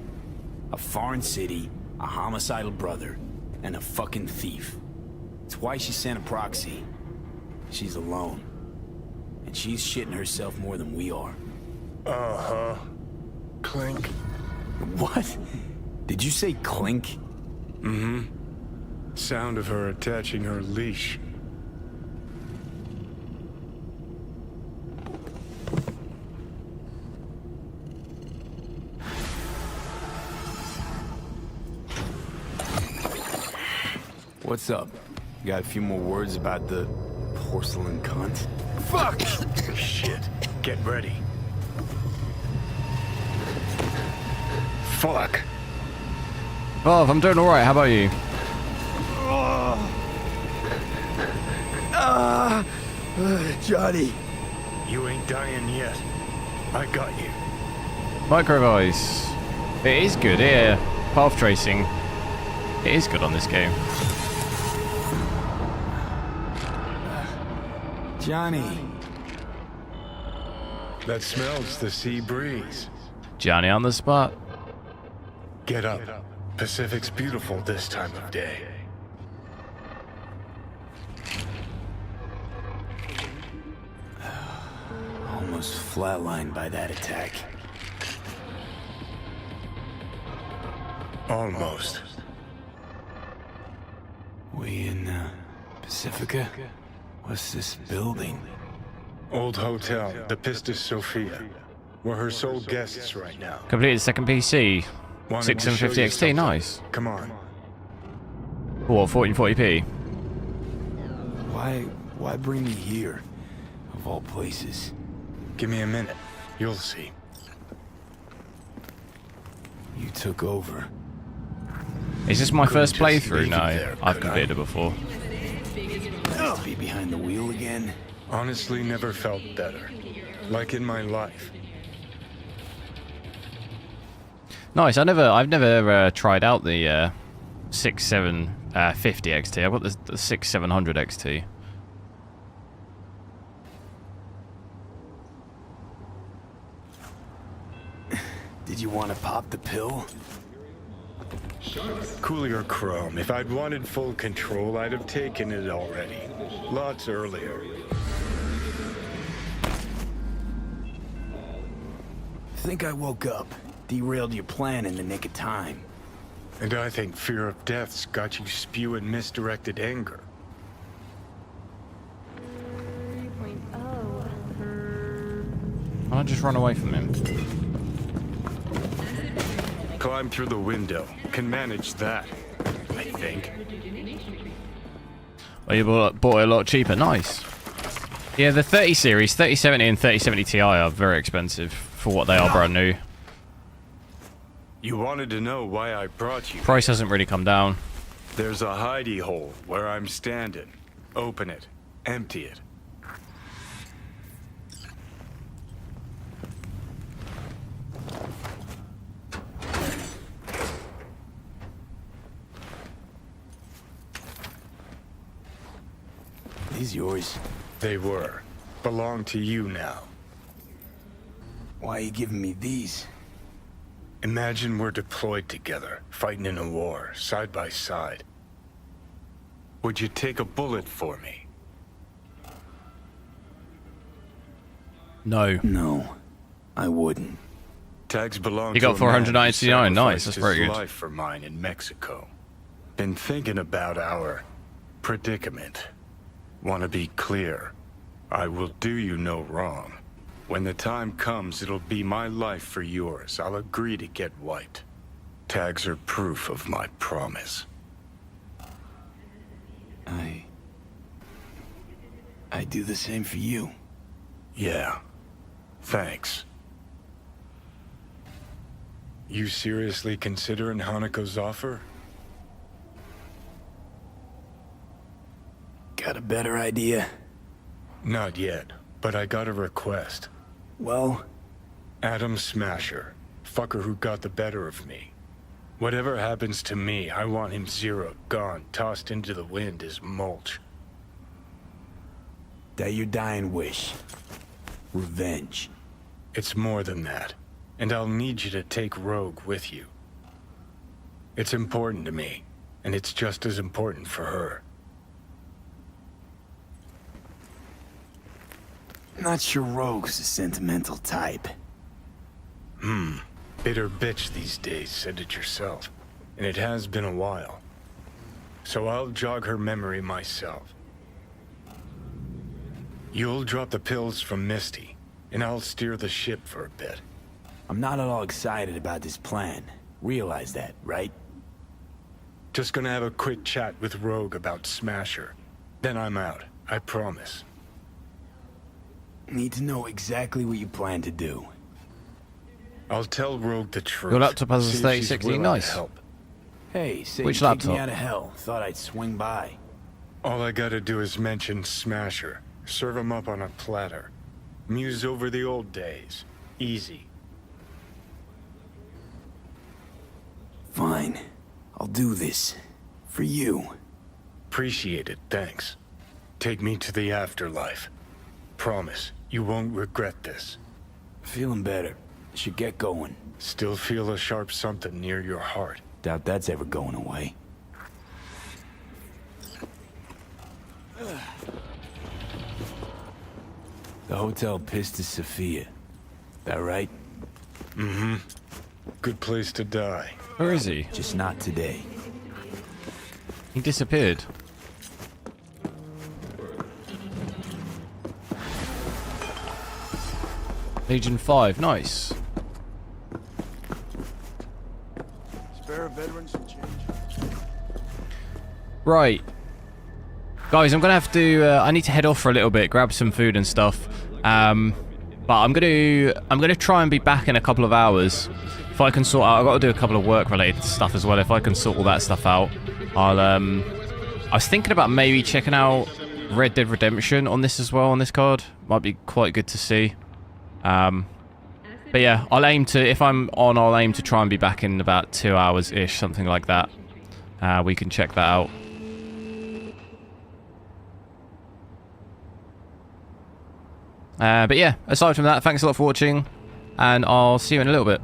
A foreign city, a homicidal brother, and a fucking thief. It's why she sent a proxy. She's alone. And she's shitting herself more than we are. Uh-huh. Clink. What? Did you say clink? Mm-hmm. Sound of her attaching her leash. What's up? You got a few more words about the porcelain cunt? Fuck! Shit. Get ready. Fuck. Oh, I'm doing alright, how about you? Johnny. You ain't dying yet. I got you. Micro voice. It is good, yeah. Path tracing. It is good on this game. Johnny. That smells the sea breeze. Johnny on the spot. Get up. Pacific's beautiful this time of day. Almost flatlined by that attack. Almost. We in Pacifica? What's this building? Old hotel, the Pistis Sophia. We're her sole guests right now. Completed second PC. Wanted to 650 show you XT, something. nice. Come on. What, 1440p? Why bring me here? Of all places. Give me a minute. You'll see. You took over. Is this my first Couldn't just playthrough? leave No, you there, I've could I? completed it before. Be behind the wheel again? Honestly, never felt better. Like in my life. Nice. I've never tried out the 6750 XT. I've got the 6700 XT. Did you want to pop the pill? Coolier Chrome. If I'd wanted full control, I'd have taken it already. Lots earlier. Think I woke up. Derailed your plan in the nick of time. And I think fear of death's got you spewing misdirected anger. I'll just run away from him. Climb through the window. Can manage that, I think. Oh, you bought it a lot cheaper. Nice. Yeah, the 30 series, 3070 and 3070 Ti are very expensive for what they are brand new. You wanted to know why I brought you. Price hasn't really come down. There's a hidey hole where I'm standing. Open it. Empty it. These yours? They were. Belong to you now. Why are you giving me these? Imagine we're deployed together, fighting in a war, side by side. Would you take a bullet for me? No. No, I wouldn't. Tags belong You to got a man who 499. Nice, sacrificed that's very his good. life for mine in Mexico. Been thinking about our predicament. Want to be clear. I will do you no wrong. When the time comes, it'll be my life for yours. I'll agree to get wiped. Tags are proof of my promise. I do the same for you. Yeah. Thanks. You seriously considering Hanako's offer? Got a better idea? Not yet, but I got a request. Well? Adam Smasher. Fucker who got the better of me. Whatever happens to me, I want him zeroed, gone, tossed into the wind as mulch. That your dying wish. Revenge. It's more than that. And I'll need you to take Rogue with you. It's important to me, and it's just as important for her. Not sure Rogue's a sentimental type. Bitter bitch these days, said it yourself. And it has been a while. So I'll jog her memory myself. You'll drop the pills from Misty, and I'll steer the ship for a bit. I'm not at all excited about this plan. Realize that, right? Just gonna have a quick chat with Rogue about Smasher. Then I'm out, I promise. Need to know exactly what you plan to do. I'll tell Rogue the truth. Your laptop has a See if 3060, she's willing nice. to help. Hey, say Which you kicked me laptop? out of hell. Thought I'd swing by. All I gotta do is mention Smasher. Serve him up on a platter. Muse over the old days. Easy. Fine. I'll do this. For you. Appreciate it, thanks. Take me to the afterlife. Promise, you won't regret this. Feeling better. Should get going. Still feel a sharp something near your heart. Doubt that's ever going away. The Hotel Pistis Sophia. That right? Mm-hmm. Good place to die. Where is he? Just not today. He disappeared. Legion 5, nice. Spare a veteran some change. Right. Guys, I'm gonna have to I need to head off for a little bit, grab some food and stuff. But I'm gonna try and be back in a couple of hours. If I can sort out, I've got to do a couple of work related stuff as well. If I can sort all that stuff out, I'll I was thinking about maybe checking out Red Dead Redemption on this as well, on this card. Might be quite good to see. But yeah, I'll aim to, if I'm on, I'll aim to try and be back in about 2 hours-ish, something like that. We can check that out. But yeah, aside from that, thanks a lot for watching, and I'll see you in a little bit.